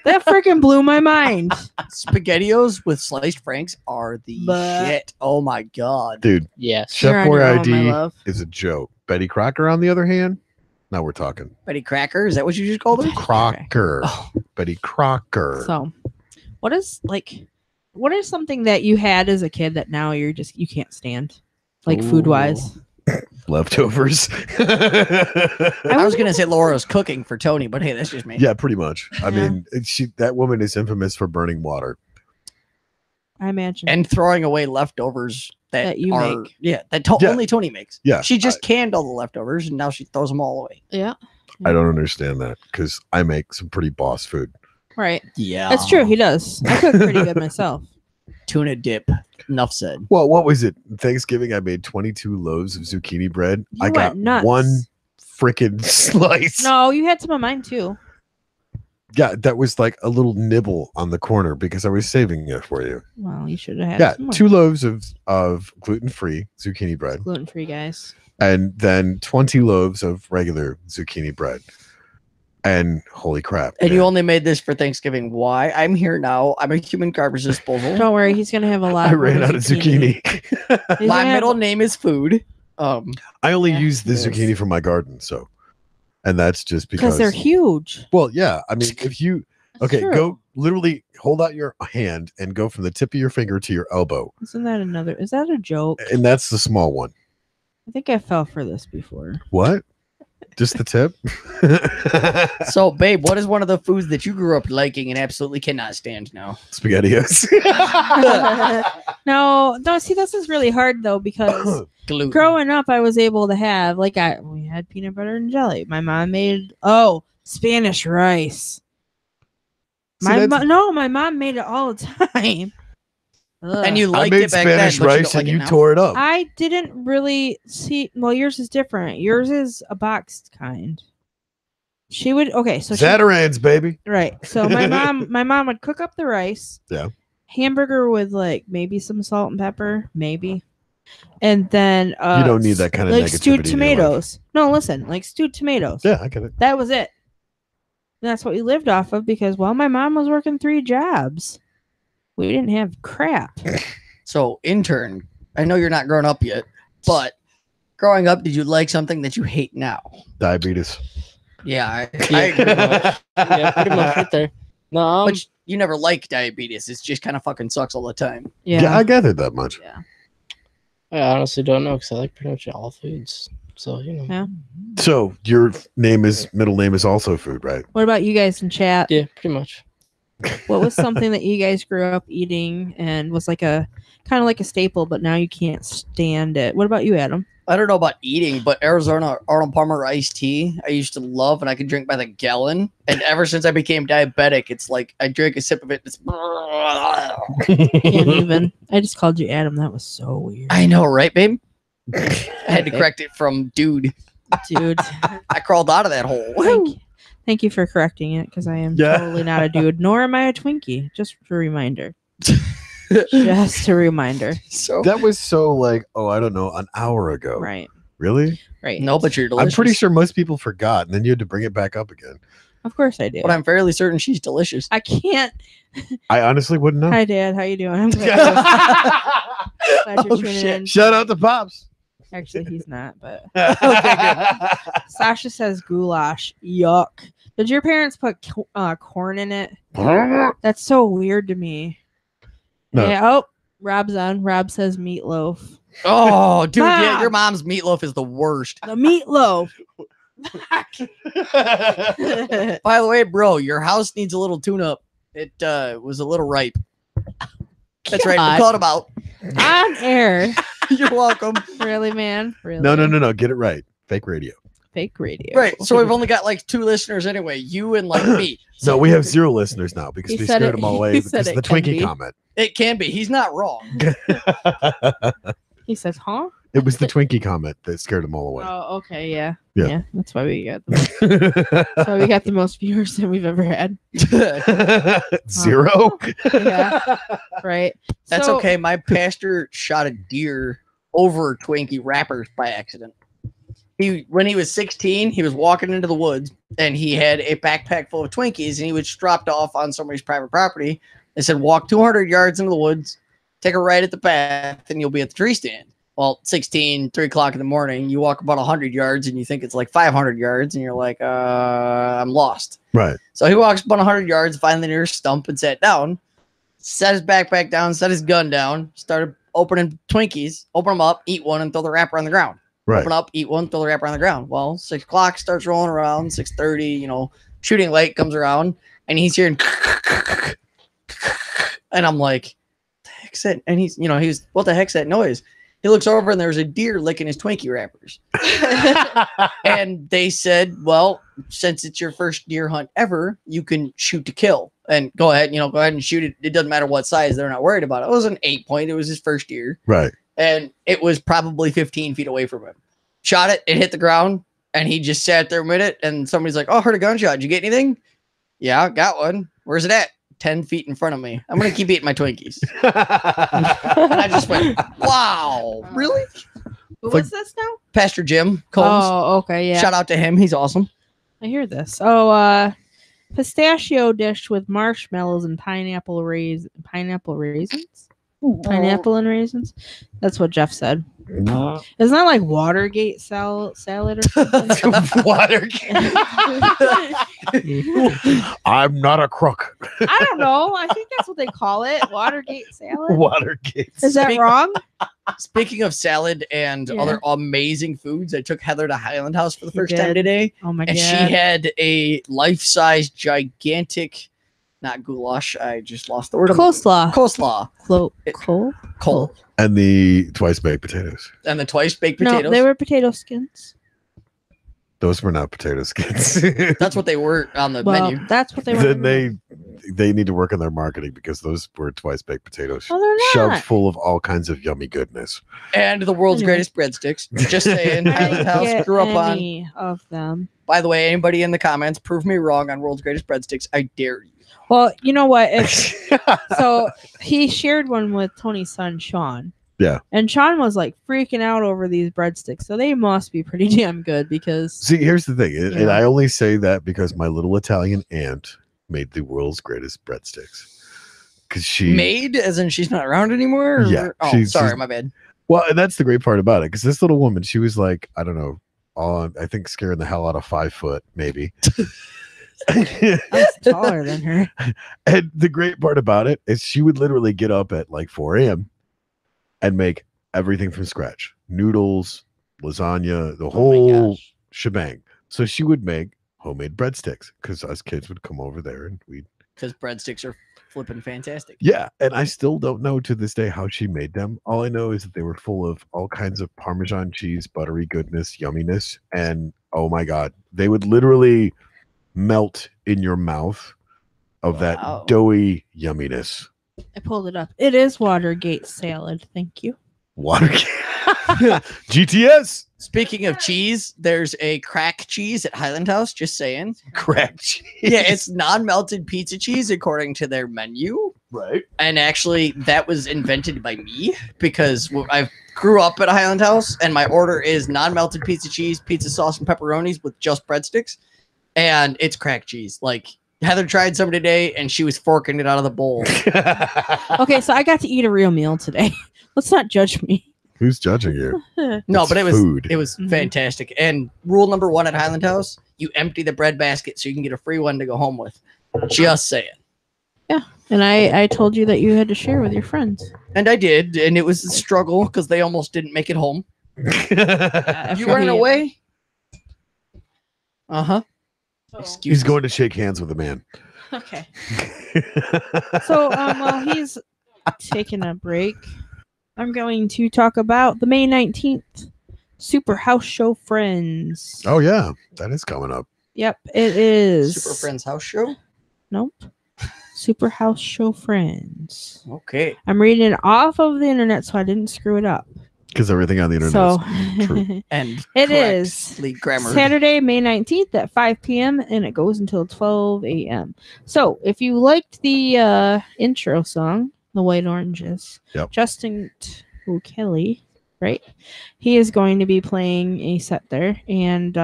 That freaking blew my mind. SpaghettiOs with sliced franks are the shit. Oh my god. Dude, Yes. You're Chef on Boy your own, my ID love. is a joke. Betty Crocker, on the other hand, now we're talking. Betty Cracker? Is that what you just called her? Crocker. Oh. Betty Crocker. So what is something that you had as a kid that now you can't stand? Like food wise? Leftovers. I was gonna say Laura's cooking for Tony, but hey, that's just me. Yeah, pretty much. I Yeah. mean, that woman is infamous for burning water. I imagine. And throwing away leftovers That you are make. yeah, that Yeah. only Tony makes. Yeah, She just canned all the leftovers and now she throws them all away. Yeah. I don't understand that because I make some pretty boss food. Right. Yeah. That's true. He does. I cook pretty good myself. Tuna dip. Enough said. Well, what was it? Thanksgiving, I made 22 loaves of zucchini bread. You I got went nuts. one freaking slice. No, you had some of mine too. Yeah, that was like a little nibble on the corner because I was saving it for you. Well, you should have had Yeah, some more. 2 loaves of gluten-free zucchini bread Gluten-free, guys. and then 20 loaves of regular zucchini bread. And holy crap. And man. you only made this for Thanksgiving. Why? I'm here now. I'm a human garbage disposal. Don't worry, he's gonna have a lot. I more ran out of zucchini. He's My gonna have- middle name is food. I only Yeah, use the yes. zucchini from my garden, so and that's just because they're huge. Well, yeah. I mean, if you That's okay, true. go literally hold out your hand and go from the tip of your finger to your elbow, Isn't that another? Is that a joke? and that's the small one. I think I fell for this before. What? Just the tip? So, babe, what is one of the foods that you grew up liking and absolutely cannot stand now? SpaghettiOs. No. See, this is really hard though because Gluten. growing up, I was able to have we had peanut butter and jelly. My mom made Spanish rice. See, My that's- mom made it all the time. Ugh. And you I liked made it back Spanish then, but you rice don't like and it you now? tore it up. I didn't really see. Well, yours is different. Yours is a boxed kind. She would so Zatarans, baby. right. So my mom would cook up the rice. Yeah. Hamburger with like maybe some salt and pepper, maybe, and then You don't need that kind of like negativity stewed in your life. tomatoes. No, listen, like stewed tomatoes. Yeah, I get it. That was it. And that's what we lived off of because my mom was working 3 jobs. We didn't have crap. So, intern, I know you're not grown up yet, but growing up, did you like something that you hate now? Diabetes. Yeah, I Yeah, agree. pretty much. Yeah, pretty much right there. No, But you never like diabetes. It's just kind of fucking sucks all the time. Yeah, I gathered that much. Yeah. I honestly don't know because I like pretty much all foods. So Yeah. So your middle name is also food, right? What about you guys in chat? yeah, pretty much. What was something that you guys grew up eating and was like a kind of like a staple, but now you can't stand it? What about you, Adam? I don't know about eating, but Arizona Arnold Palmer iced tea I used to love, and I could drink by the gallon. And ever since I became diabetic, it's like I drink a sip of it. It's Can't even. I just called you Adam. That was so weird. I know, right, babe? I had to correct it from dude. Dude. I crawled out of that hole. Thank you for correcting it because I am Yeah. totally not a dude, nor am I a Twinkie. Just a reminder. Just a reminder. So That was so like, I don't know, an hour ago. Right. Really? Right. no, but you're delicious. I'm pretty sure most people forgot, and then you had to bring it back up again. Of course I do. But I'm fairly certain she's delicious. I can't. I honestly wouldn't know. Hi, Dad. How you doing? I'm glad, glad you're Oh, tuning shit. in. Shout out to Pops. Actually, he's not, but Okay, good. Sasha says goulash. Yuck. Did your parents put corn in it? That's so weird to me. No. Yeah. Oh, Rob's on. Rob says meatloaf. Oh, dude, yeah, Mom! your mom's meatloaf is the worst. The meatloaf. By the way, bro, your house needs a little tune-up. It was a little ripe. That's right. God. We called him out. On air. You're welcome. Really, man? Really? No. Get it right. Fake radio. Fake radio. Right. So we've only got like 2 listeners anyway, you and like me. No, we have 0 listeners now because He we said scared it- them all he away said because of it the can Twinkie be. comment. It can be. He's not wrong. He says, huh? It was the Twinkie comment that scared them all away. Oh, okay. Yeah. Yeah. Yeah. That's why we got that's why we got the most viewers that we've ever had. 0? Yeah. Right. That's So- okay. My pastor shot a deer over Twinkie wrappers by accident. When he was 16, he was walking into the woods and he had a backpack full of Twinkies and he was dropped off on somebody's private property. They said, walk 200 yards into the woods, take a right at the path, and you'll be at the tree stand. Well, 16, 3 o'clock in the morning, you walk about 100 yards and you think it's like 500 yards and you're like, I'm lost. Right. So he walks about 100 yards, finally near a stump and sat down, set his backpack down, set his gun down, started opening Twinkies, open them up, eat one, and throw the wrapper on the ground. Right. Open up, eat one, throw the wrapper on the ground. Well, 6 o'clock starts rolling around, 6:30, shooting light comes around, and he's hearing, and I'm like, the heck's that? And he's what the heck's that noise? He looks over and there's a deer licking his Twinkie wrappers. And they said, well, since it's your first deer hunt ever, you can shoot to kill and go ahead and shoot it. It doesn't matter what size. They're not worried about it. It was an 8-point. It was his first deer. Right. And it was probably 15 feet away from him. Shot it, it hit the ground, and he just sat there a minute, and somebody's like, oh, I heard a gunshot. Did you get anything? Yeah, got one. Where's it at? 10 feet in front of me. I'm going to keep eating my Twinkies. And I just went, wow, really? What's this now? Pastor Jim Combs. Oh, okay. Yeah. Shout out to him. He's awesome. I hear this. Oh, pistachio dish with marshmallows and pineapple raisins. Pineapple and raisins. That's what Jeff said. Isn't that like Watergate salad or something? Watergate. I'm not a crook. I don't know. I think that's what they call it. Watergate salad. Watergate. Is that wrong? Speaking of salad and Yeah. other amazing foods, I took Heather to Highland House for the You first time did? today. Oh my And god. she had a life-size, gigantic, not goulash. I just lost the word. Coleslaw. Coleslaw. Cole. And the twice baked potatoes. And the twice baked No, potatoes. they were potato skins. Those were not potato skins. That's what they were on the Well, menu. that's what they were. Then they need to work on their marketing because those were twice baked potatoes Oh, they're shoved not. full of all kinds of yummy goodness. And the world's Anyway. greatest breadsticks. Just saying, I Highland didn't House get grew up on. any of them. By the way, anybody in the comments, prove me wrong on world's greatest breadsticks. I dare you. Well, you know what? So he shared one with Tony's son, Sean. Yeah. And Sean was like freaking out over these breadsticks. So they must be pretty damn good because See, here's the thing, and Yeah. I only say that because my little Italian aunt made the world's greatest breadsticks. Because she Made, as in she's not around anymore? Or- Yeah, Oh, she's- sorry, she's- my bad. Well, and that's the great part about it, because this little woman, she was like, I don't know, I think scaring the hell out of 5 foot, maybe. I'm taller than her. And the great part about it is she would literally get up at like 4 a.m. and make everything from scratch. Noodles, lasagna, the whole gosh. shebang. So she would make homemade breadsticks because us kids would come over there and we'd Because breadsticks are flipping fantastic. yeah, and I still don't know to this day how she made them. All I know is that they were full of all kinds of Parmesan cheese, buttery goodness, yumminess, and oh my god, they would literally melt in your mouth of Wow. that doughy yumminess. I pulled it up. It is Watergate salad. Thank you. Water GTS Speaking of cheese, there's a crack cheese at Highland House. Just saying. crack cheese. Yeah, it's non-melted pizza cheese according to their menu. right. And actually, that was invented by me because I grew up at a Highland House, and my order is non-melted pizza cheese, pizza sauce, and pepperonis with just breadsticks, and it's crack cheese. Like Heather tried some today, and she was forking it out of the bowl. Okay, so I got to eat a real meal today. Let's not judge me. Who's judging you? No, It's but it was food. Mhm. fantastic. And rule number 1 at Highland House: you empty the bread basket so you can get a free one to go home with. Just saying. And I told you that you had to share with your friends. And I did, and it was a struggle because they almost didn't make it home. You ran away? Uh-huh. He's going to shake hands with a man. Okay. So while he's taking a break, I'm going to talk about the May 19th Super House Show Friends. Oh yeah, that is coming up. Yep, it is. Super Friends House Show? Nope. Super House Show Friends. Okay. I'm reading it off of the internet, so I didn't screw it up. Because everything on the internet So is true. And it is correctly grammared. Saturday, May 19th at 5 p.m. and it goes until 12 a.m. So if you liked the intro song, The White Oranges, Yep. Justin Kelly, right? He is going to be playing a set there, and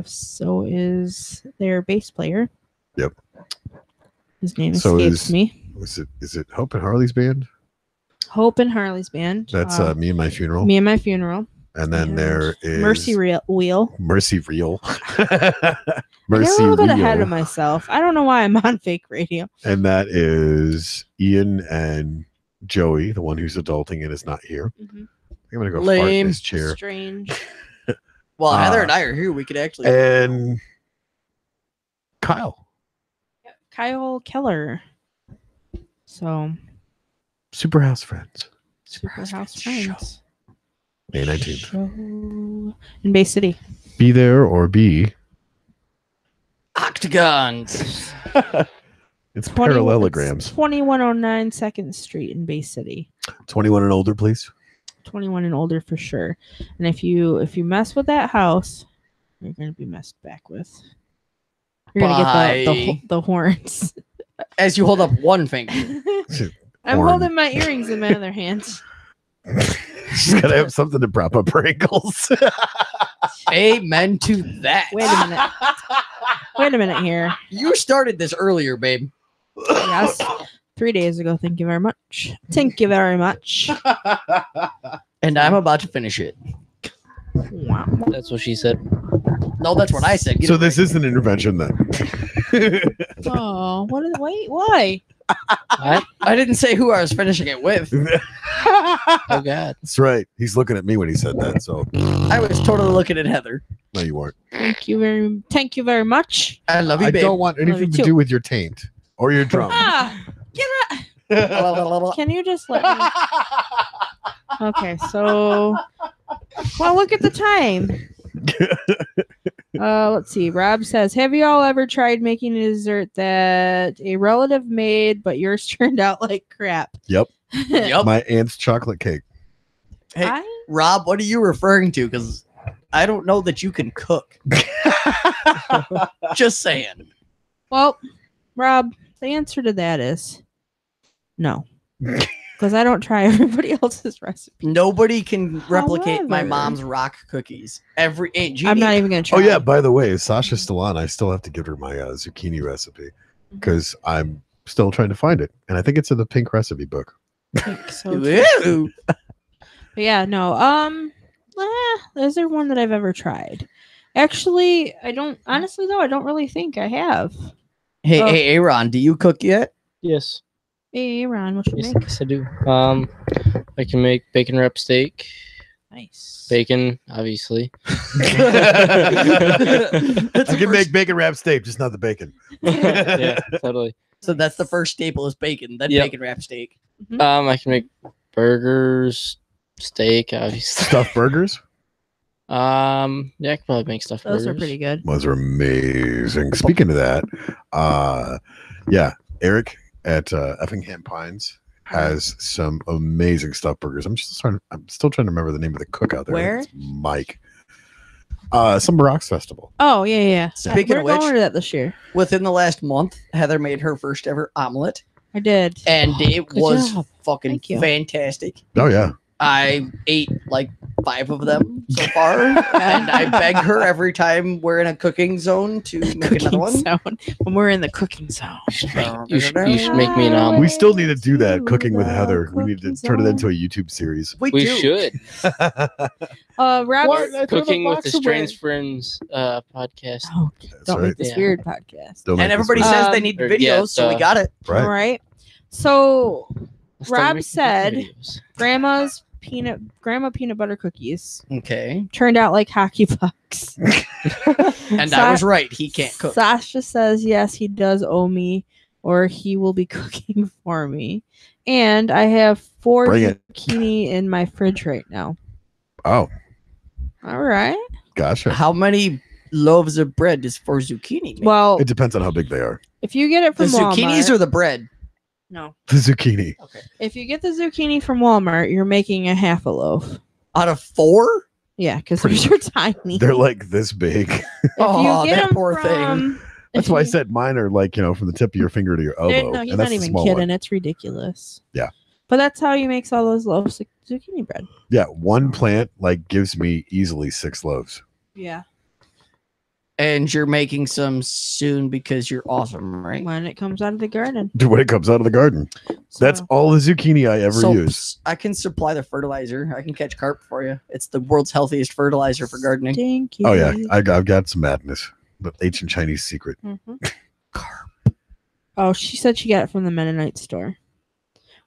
so is their bass player. Yep. His name So escapes me. Is it Hope and Harley's band? Hope and Harley's band. That's Me and My Funeral. Me and My Funeral. And then there is Mercy Wheel. Mercy Reel. I'm Mercy a little bit ahead Reel. of myself. I don't know why I'm on fake radio. And that is Ian and Joey, the one who's adulting and is not here. Mhm. I'm gonna go fart in Lame. his chair. Strange. Well, Heather and I are here. We could actually. And Kyle. Kyle Keller. So, Super House Friends. Super House Show. Friends. May 19th. Show in Bay City. Be there or be. Octagons. It's 21 parallelograms. 2109 2nd Street in Bay City. 21 and older, please. 21 and older for sure. And if you mess with that house, you're going to be messed back with. You're going to get the horns. As you hold up one finger. I'm Horn. holding my earrings in my other hand. She's gotta have something to prop up her ankles. Amen to that. Wait a minute here. You started this earlier, babe. Yes. 3 days ago. Thank you very much. Thank you very much. And I'm about to finish it. Wow. That's what she said. No, that's what I said. Get So it this right. is an intervention then. Oh, what is wait, why? I didn't say who I was finishing it with. Oh God. That's right. He's looking at me when he said that. So I was totally looking at Heather. no, you weren't. Thank you very much. I love you, I babe. don't want Love you anything to too. do with your taint or your drum. Ah, can you just let me? Okay, so well, look at the time. Let's see. Rob says, "Have you all ever tried making a dessert that a relative made, but yours turned out like crap?" Yep. Yep. My aunt's chocolate cake. Hey, Rob, what are you referring to? Because I don't know that you can cook. Just saying. Well, Rob, the answer to that is no, because I don't try everybody else's recipe. Nobody can replicate my However- mom's rock cookies. Every Aunt Jeannie, I'm not even gonna try. Oh yeah. By the way, Sasha's still on. I still have to give her my zucchini recipe because I'm still trying to find it, and I think it's in the pink recipe book. I think so too. Ew. But yeah, no. Is there one that I've ever tried? Actually, I don't. Honestly, though, I don't really think I have. Hey, Oh. hey, Aaron, do you cook yet? Yes. Hey, Ron, what you Yes, make? yes, I do. I can make bacon wrap steak. Nice. Bacon, obviously. I can make bacon wrap steak, just not the bacon. Yeah, totally. So that's the first staple is bacon, then Yep. bacon wrap steak. I can make burgers, steak, obviously. Stuffed burgers Yeah, I could probably make stuffed Those burgers. are pretty good. was amazing. Speaking of that, yeah, Eric at Effingham Pines has some amazing stuffed burgers. I'm still trying to remember the name of the cook out there. I think Where? it's Mike. Summer Rocks Festival. Oh yeah. Speaking We're of which- going to that this year. Within the last month, Heather made her first ever omelet, I did. and it Good was job. fucking Thank you. fantastic. Oh yeah. I ate like 5 of them so far, and I beg her every time we're in a cooking zone to make another one. Zone. When we're in the cooking zone. You should make me an omelet. We still need to do that. Cooking with Heather. We need to turn it into a YouTube series. We do. should. Rob, Cooking with the Strange Friends podcast. oh, don't right. make this Yeah. weird podcast. Don't make And this everybody weird. says they need Or, videos, yeah, so we got it. Right. All right. So Let's start Rob making said videos. grandma peanut butter cookies Okay. turned out like hockey pucks. And I was right. He can't cook. Sasha says yes, he does owe me, or he will be cooking for me. And I have 4 Bring it. zucchini in my fridge right now. Oh, All right. gotcha. How many loaves of bread does 4 zucchini make? Well, It depends on how big they are. if you get it the from zucchinis Walmart, or the bread? no, The zucchini. Okay. if you get the zucchini from Walmart, you're making a half a loaf. Out of 4? Yeah, because Pretty they're tiny. They're like this big. If Oh, you get that them poor thing. from, That's why I said mine are like, from the tip of your finger to your elbow. no, he's and not that's the even small kidding. one. It's ridiculous. Yeah. But that's how he makes all those loaves of zucchini bread. Yeah, one plant like gives me easily 6 loaves. Yeah. And you're making some soon because you're awesome, right? When it comes out of the garden. When it comes out of the garden. That's So- all the zucchini I ever So use. I can supply the fertilizer. I can catch carp for you. It's the world's healthiest fertilizer for gardening. Thank you. Oh yeah, I've got some madness. The ancient Chinese secret. Mhm. Oh, she said she got it from the Mennonite store,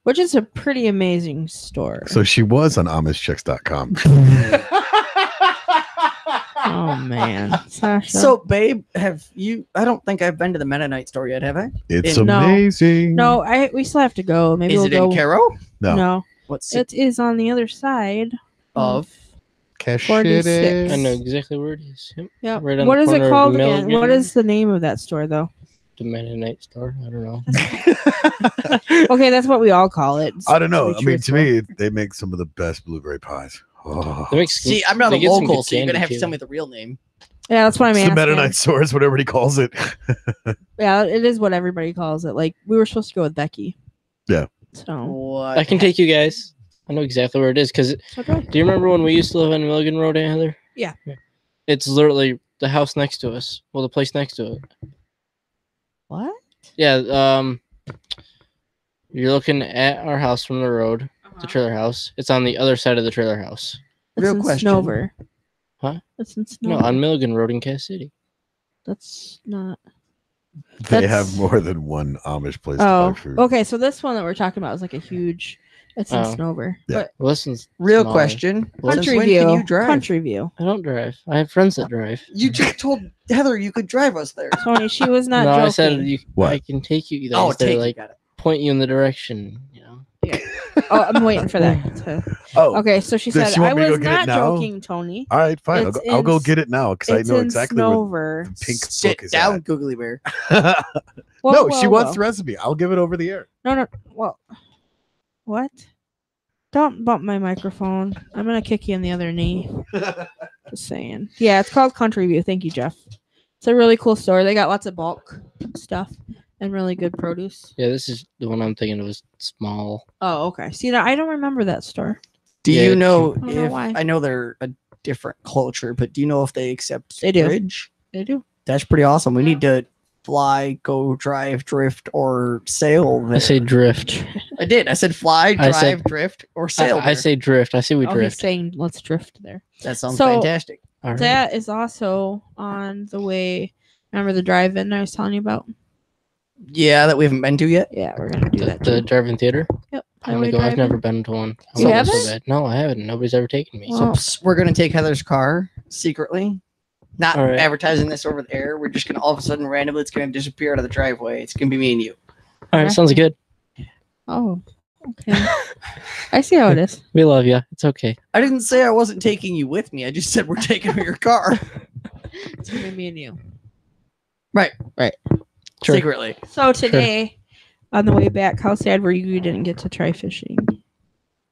which is a pretty amazing store. So she was on AmishChicks.com. Oh man, Sasha. So, babe, have you? I don't think I've been to the Mennonite store yet, have I? It's No. amazing. no, we still have to go. Maybe Is we'll it go. in Caro? No. No, What's it it is on the other side of? Cash 46. I know exactly where it is. Yep. Yep. Right on What the is it corner of called again? Milligan. What is the name of that store though? The Mennonite store. I don't know. Okay, that's what we all call it. I don't know. To I be mean, to truthful. me, they make some of the best blueberry pies. Oh. They make See, I'm not a they get some local, good so you're gonna candy, have to too. tell me the real name. Yeah, that's what I'm It's the asking. Mennonite store is what everybody calls it. Yeah, it is what everybody calls it. Like we were supposed to go with Becky. Yeah. So, What? I can take you guys. I know exactly where it is because so do I. do you remember when we used to live on Milligan Road, Aunt Heather? Yeah. It's literally the house next to us. Well, the place next to it. What? Yeah. You're looking at our house from the road, Uh-huh. the trailer house. It's on the other side of the trailer house. Real It's in question. Snover. Huh? It's in No, Snover. on Milligan Road in Cass City. That's not. They That's- have more than one Amish place to Oh, buy food. okay. So this one that we're talking about is like a huge. It's in Oh. Snover. Yeah. But Well, listen, Real smaller. question. Since Country when View. can you drive? Country View. I don't drive. I have friends that drive. You just told Heather you could drive us there. Tony, she was not No, joking. I said you. What? I can take you. Oh, Guys. They take like got it. point you in the direction. You know. Oh, I'm waiting for that. Oh, Okay, so she Does said, she want I me to go was get it not now? joking, Tony. all right, fine. It's I'll go in get it now because I It's know in exactly what Snover. the pink Sit book is down, at. Googly Bear. Whoa, No, she whoa, wants whoa. the recipe. I'll give it over the air. No. Well, what? Don't bump my microphone. I'm gonna kick you in the other knee. Just saying. Yeah, it's called Country View. Thank you, Jeff. It's a really cool store. They got lots of bulk stuff and really good produce. Yeah, this is the one I'm thinking of. Is small. Oh, okay. See, now I don't remember that store. Do Yeah, you know I don't know if why. I know they're a different culture, but do you know if they accept They do. bridge? They do. That's pretty awesome. We need to fly, go, drive, drift, or sail. I There. say drift. I did. I said fly, I drive, said- drift, or sail. I there. say drift. I say we Oh, he's drift. saying let's drift there. that sounds So- fantastic. All right. That is also on the way. Remember the drive-in I was telling you about? Yeah, that we haven't been to yet. Yeah, we're gonna do the, that the too. drive-in theater. Yep. I want to go. I've never been to one. I You want to go haven't? so bad. No, I haven't. Nobody's ever taken me. Well, We're gonna take Heather's car secretly. Not All right. advertising this over the air. We're just gonna all of a sudden randomly it's gonna disappear out of the driveway. It's gonna be me and you. All right, sounds good. Oh, okay. I see how it is. We love you. It's okay. I didn't say I wasn't taking you with me. I just said we're taking your car It's gonna be me and you. Sure. secretly. So today, on the way back, how sad were you didn't get to try fishing?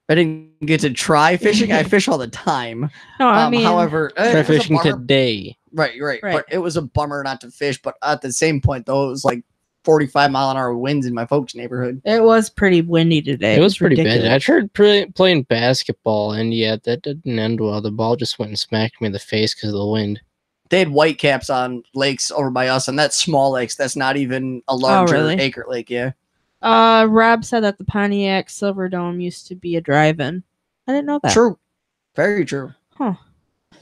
I didn't get to try fishing. I fish all the time. No, I mean, However, Try it was a fishing bummer. today. Right. Right. But it was a bummer not to fish. But at the same point, though, it was like 45-mile-an-hour winds in my folks' neighborhood. It was pretty windy today. It was pretty bad. ridiculous. I tried playing basketball, and yeah, that didn't end well. The ball just went and smacked me in the face because of the wind. They had white caps on lakes over by us, and that's small lakes. That's not even a larger really? acre lake, yeah. Rob said that the Pontiac Silverdome used to be a drive-in. I didn't know that. True. Very true. Huh.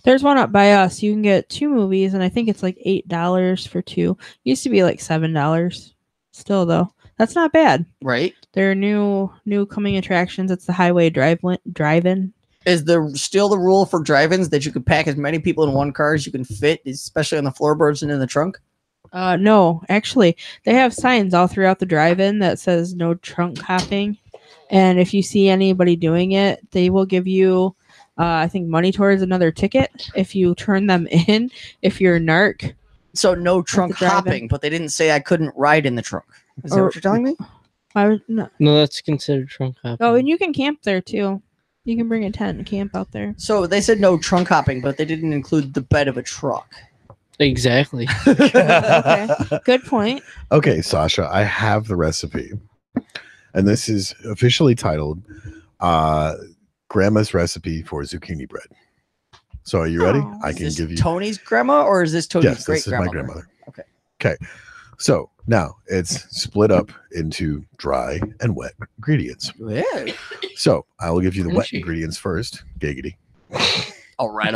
There's one up by us. You can get 2 movies, and I think it's like $8 for 2. Used to be like $7. Still, though. That's not bad. Right? There are new coming attractions. It's the Highway Drive-In. Is there still the rule for drive-ins that you can pack as many people in one car as you can fit, especially on the floorboards and in the trunk? No, actually, they have signs all throughout the drive-in that says no trunk hopping. And if you see anybody doing it, they will give you, I think, money towards another ticket if you turn them in, if you're a narc. So no trunk drive-in. hopping, but they didn't say I couldn't ride in the trunk. Is that Or- what you're telling me? Why would no? No, that's considered trunk hopping. Oh, and you can camp there, too. You can bring a tent and camp out there. So they said no trunk hopping, but they didn't include the bed of a truck. Exactly. Okay, good point. Okay, Sasha, I have the recipe. And this is officially titled Grandma's Recipe for Zucchini Bread. So are you ready? Oh. I Is can this give you. Tony's grandma, or is this Tony's Yes, great this is my grandmother? grandmother. Okay. So now it's split up into dry and wet ingredients. Yeah. So I will give you the wet Crunchy. ingredients first. Giggity. All right.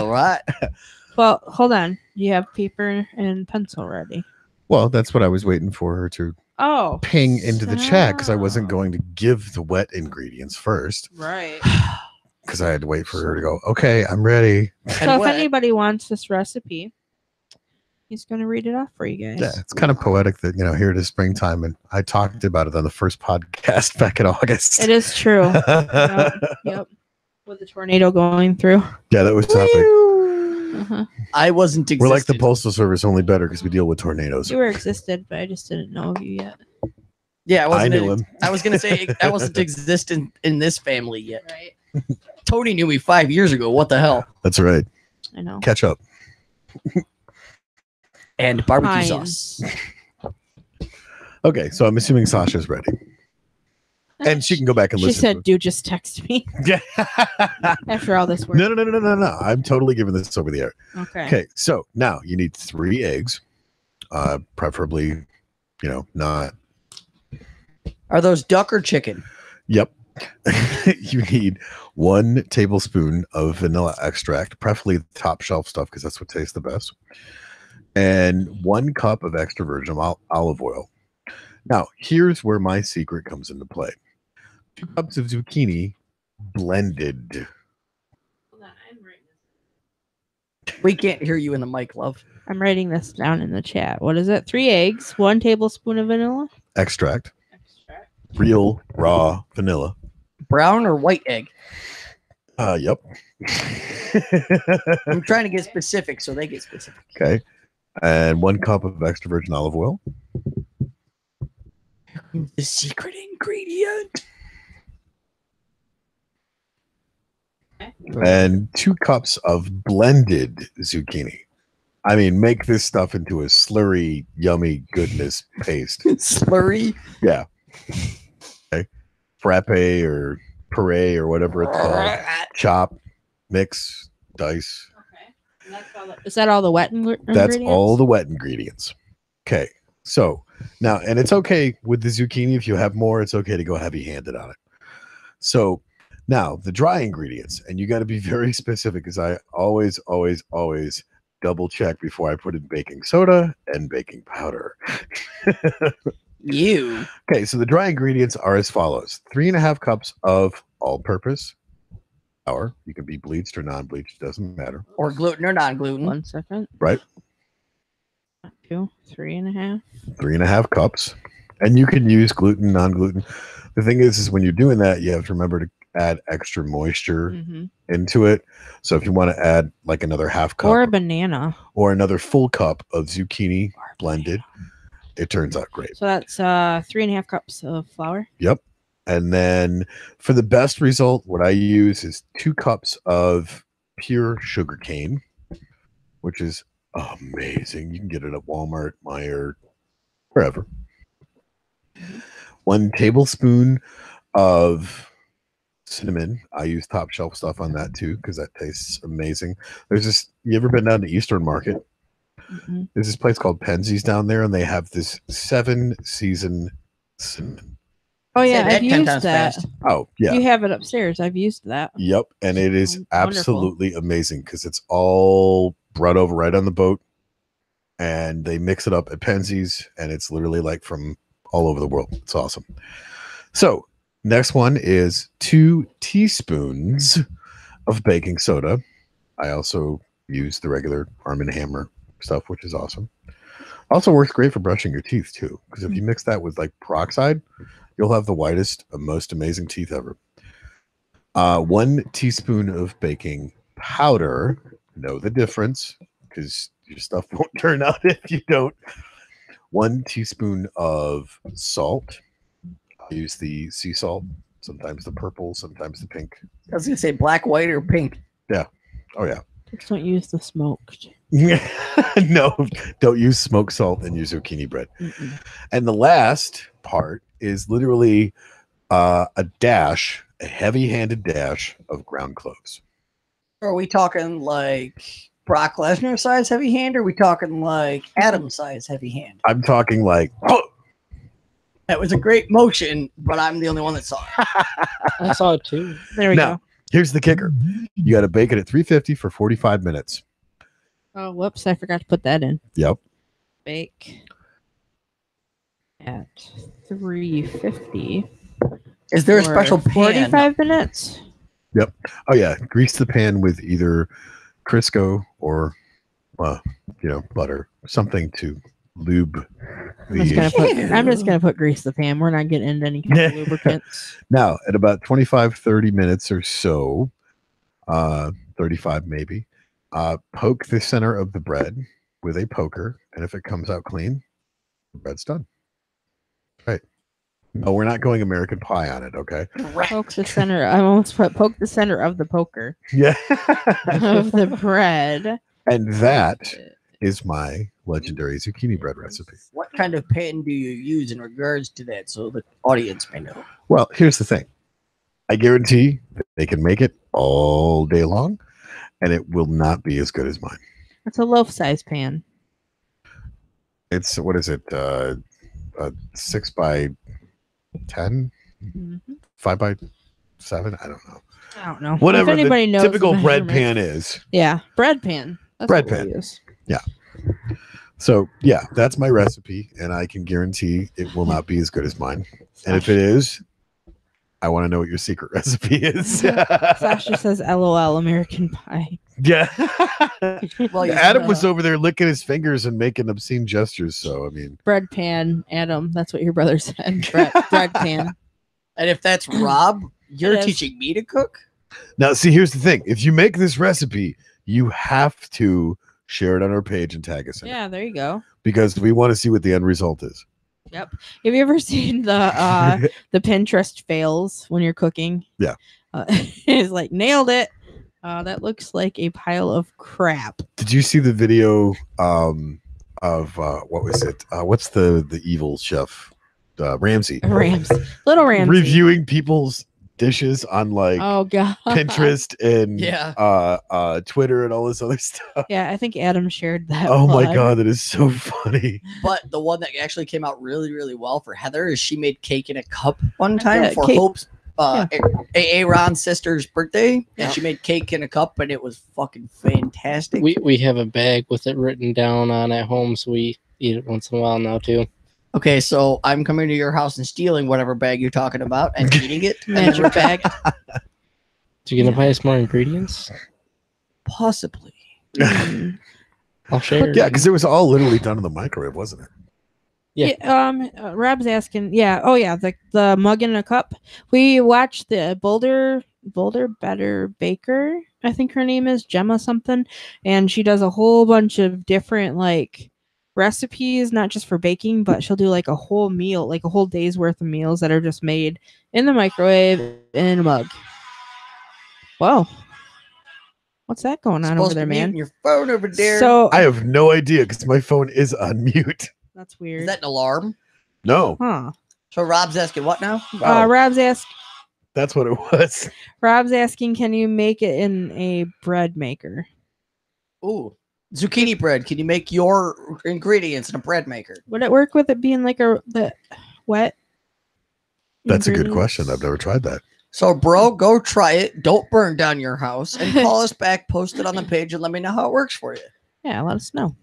Well, hold on. You have paper and pencil ready. Well, that's what I was waiting for her to Oh. ping into the chat because I wasn't so- going to give the wet ingredients first Right. because I had to wait for her to go, okay, I'm ready. So if anybody wants this recipe, he's going to read it off for you guys. Yeah, it's kind of poetic that, here it is springtime. And I talked about it on the first podcast back in August. It is true. Yep. With the tornado going through. Yeah, that was topic. Uh-huh. I wasn't existed. We're like the Postal Service, only better because we deal with tornadoes. You were existed, but I just didn't know of you yet. Yeah, I wasn't. I knew him. I was gonna say I wasn't existent in this family yet. Right. Tony knew me 5 years ago. What the hell? That's right. I know. Catch up. And barbecue Heinz. sauce. Okay, so I'm assuming Sasha's ready. And she can go back and She listen. said, dude, just text me Yeah. after all this work. No. I'm totally giving this over the air. Okay. Okay, so now you need 3 eggs. Preferably, not. Are those duck or chicken? Yep. You need 1 tablespoon of vanilla extract, preferably the top shelf stuff because that's what tastes the best. And 1 cup of extra virgin olive oil. Now, here's where my secret comes into play. 2 cups of zucchini blended. We can't hear you in the mic, love. I'm writing this down in the chat. What is it? 3 eggs, 1 tablespoon of vanilla Extract. extract. Real raw vanilla. Brown or white egg? Yep. I'm trying to get specific, so they get specific. Okay. And 1 cup of extra virgin olive oil. The secret ingredient. And 2 cups of blended zucchini. I mean, make this stuff into a slurry, yummy goodness paste. Slurry. Yeah. Okay. Frappe or puree or whatever it's called. Chop, mix, dice. Okay. Is that all the wet ingredients? That's all the wet ingredients. Okay. So now, and it's okay with the zucchini. If you have more, it's okay to go heavy handed on it. So now the dry ingredients, and you got to be very specific because I always double check before I put in baking soda and baking powder. You. Okay, so the dry ingredients are as follows: 3.5 cups of all-purpose flour. You can be bleached or non-bleached, doesn't matter. Or gluten or non-gluten. 1 second. Right. 2, 3.5. 3.5 cups, and you can use gluten, non-gluten. The thing is when you're doing that, you have to remember to add extra moisture Mm-hmm. into it. So if you want to add like another half cup Or a banana. or another full cup of zucchini blended, it turns out great. So that's 3.5 cups of flour. Yep. And then for the best result, what I use is 2 cups of pure sugar cane, which is amazing. You can get it at Walmart, Meijer, wherever. 1 tablespoon of cinnamon. I use top shelf stuff on that too because that tastes amazing. There's this. You ever been down to Eastern Market? Mhm. There's this place called Penzies down there, and they have this 7-season cinnamon. Oh Say yeah, that I've 10 used times that. fast. Oh yeah. You have it upstairs. I've used that. Yep, and it is Wonderful. absolutely amazing because it's all brought over right on the boat, and they mix it up at Penzies, and it's literally like from all over the world. It's awesome. So next one is 2 teaspoons of baking soda. I also use the regular Arm & Hammer stuff, which is awesome. Also works great for brushing your teeth too, because if you mix that with like peroxide, you'll have the whitest, most amazing teeth ever. 1 teaspoon of baking powder. Know the difference, because your stuff won't turn out if you don't. 1 teaspoon of salt. I use the sea salt, sometimes the purple, sometimes the pink. I was gonna say black, white, or pink. Oh yeah. Just don't use the smoked. No, don't use smoked salt and use zucchini bread. Mm-mm. And the last part is literally a heavy-handed dash of ground cloves. Are we talking like Brock Lesnar size heavy hand, or are we talking like Adam size heavy hand? I'm talking like, That was a great motion, but I'm the only one that saw it. I saw it too. There we Now, go. here's the kicker. You got to bake it at 350 for 45 minutes. Oh, whoops! I forgot to put that in. Yep. Bake at 350. Is there a for special pan? 45 minutes. Oh yeah, grease the pan with either Crisco or, butter, something to lube I'm just gonna put grease the pan. We're not getting into any kind of lubricants. Now, at about 25-30 minutes or so, 35 maybe, poke the center of the bread with a poker, and if it comes out clean, the bread's done. Right. No, we're not going American Pie on it, okay? Poke the center. I almost put poke the center of the poker Yeah. of the bread. And that is my legendary zucchini bread recipe. What kind of pan do you use in regards to that, so the audience may know? Well, here's the thing. I guarantee that they can make it all day long, and it will not be as good as mine. It's a loaf size pan. It's, what is it? A 6 by 10, Mhm. 5 by 7. I don't know. I don't know. Whatever If anybody the knows typical the bread measurements. pan is. Yeah, bread pan. That's Bread what we pan. use. So yeah, that's my recipe, and I can guarantee it will not be as good as mine. And if it is, I want to know what your secret recipe is. Sasha says, "LOL, American Pie." Yeah. Well, Adam was over there licking his fingers and making obscene gestures. So I mean, Bread pan, Adam. That's what your brother said. Bread pan. And if that's Rob, you're It is. teaching me to cook? now see, here's the thing: if you make this recipe, you have to share it on our page and tag us in it, Yeah, there you go. because we want to see what the end result is. Yep. Have you ever seen the Pinterest fails when you're cooking? Yeah. It's like nailed it. That looks like a pile of crap. Did you see the video of what was it? What's the evil chef? Ramsay. Little Ramsay. Reviewing people's dishes on like Oh god. Pinterest and Yeah. Twitter and all this other stuff. Yeah, I think Adam shared that. Oh my one. god, that is so funny. But the one that actually came out really, really well for Heather is she made cake in a cup one time Yeah, for cake. Hope's Aaron's sister's birthday. Yeah. And she made cake in a cup, and it was fucking fantastic. We have a bag with it written down on at home, so we eat it once in a while now too. Okay, so I'm coming to your house and stealing whatever bag you're talking about and eating it. Magic bag. So you gonna buy us more ingredients? Possibly. Mm. I'll share. Yeah, because it was all literally done in the microwave, wasn't it? Yeah. Rob's asking. Yeah. Oh yeah. The mug in a cup. We watched the Boulder Better Baker. I think her name is Gemma something, and she does a whole bunch of different like recipes, not just for baking, but she'll do like a whole meal, like a whole day's worth of meals that are just made in the microwave in a mug. Whoa. What's that going on over Supposed there, to be man? muting your phone over there. So I have no idea because my phone is on mute. that's weird. is that an alarm? No. Huh. So Rob's asking what now? Oh. Rob's That's what it was. asking, can you make it in a bread maker? Ooh, zucchini bread. Can you make your ingredients in a bread maker? Would it work with it being like the wet? That's a good ingredients? question. I've never tried that. So, bro, go try it. Don't burn down your house and call us back, post it on the page, and let me know how it works for you. Yeah, let us know.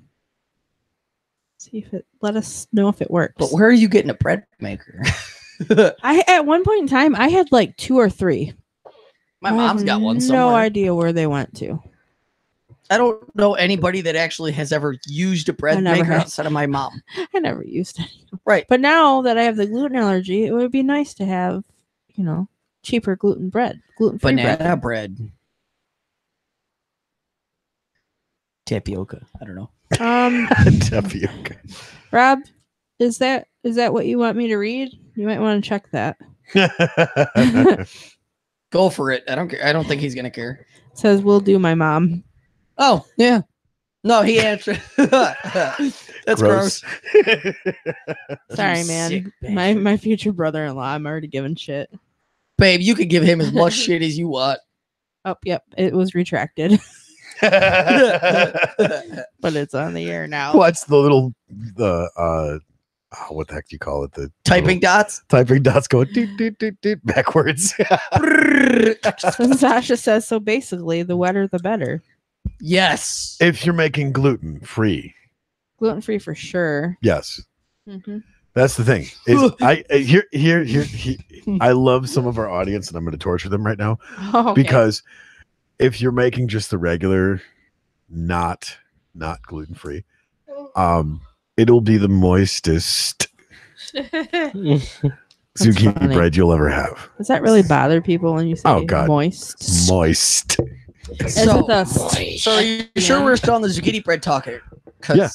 Let us know if it works. But where are you getting a bread maker? At one point in time, I had like 2 or 3. My mom's got one somewhere. No idea where they went to. I don't know anybody that actually has ever used a bread maker outside of my mom. I never used it. Right. But now that I have the gluten allergy, it would be nice to have, cheaper gluten-free Banana bread. Tapioca. I don't know. Tapioca. Rob, is that what you want me to read? You might want to check that. Go for it. I don't care. I don't think he's gonna care. It says, "Will do, my mom." Oh yeah. No, he answered. That's gross. Sorry, man. My future brother-in-law. I'm already giving shit. Babe, you can give him as much shit as you want. Oh, yep. It was retracted. But it's on the air now. What's the little what the heck do you call it? The typing dots? Typing dots going doot, doot, doot, doot, backwards. And Sasha says, so basically, the wetter the better. Yes. If you're making gluten-free. Gluten-free for sure. Yes. Mm-hmm. That's the thing. I love some of our audience, and I'm going to torture them right now. Oh, okay. Because if you're making just the regular, not gluten-free, it'll be the moistest zucchini bread you'll ever have. Does that really bother people when you say moist? Moist. So are you sure we're still on the zucchini bread talking? Yeah,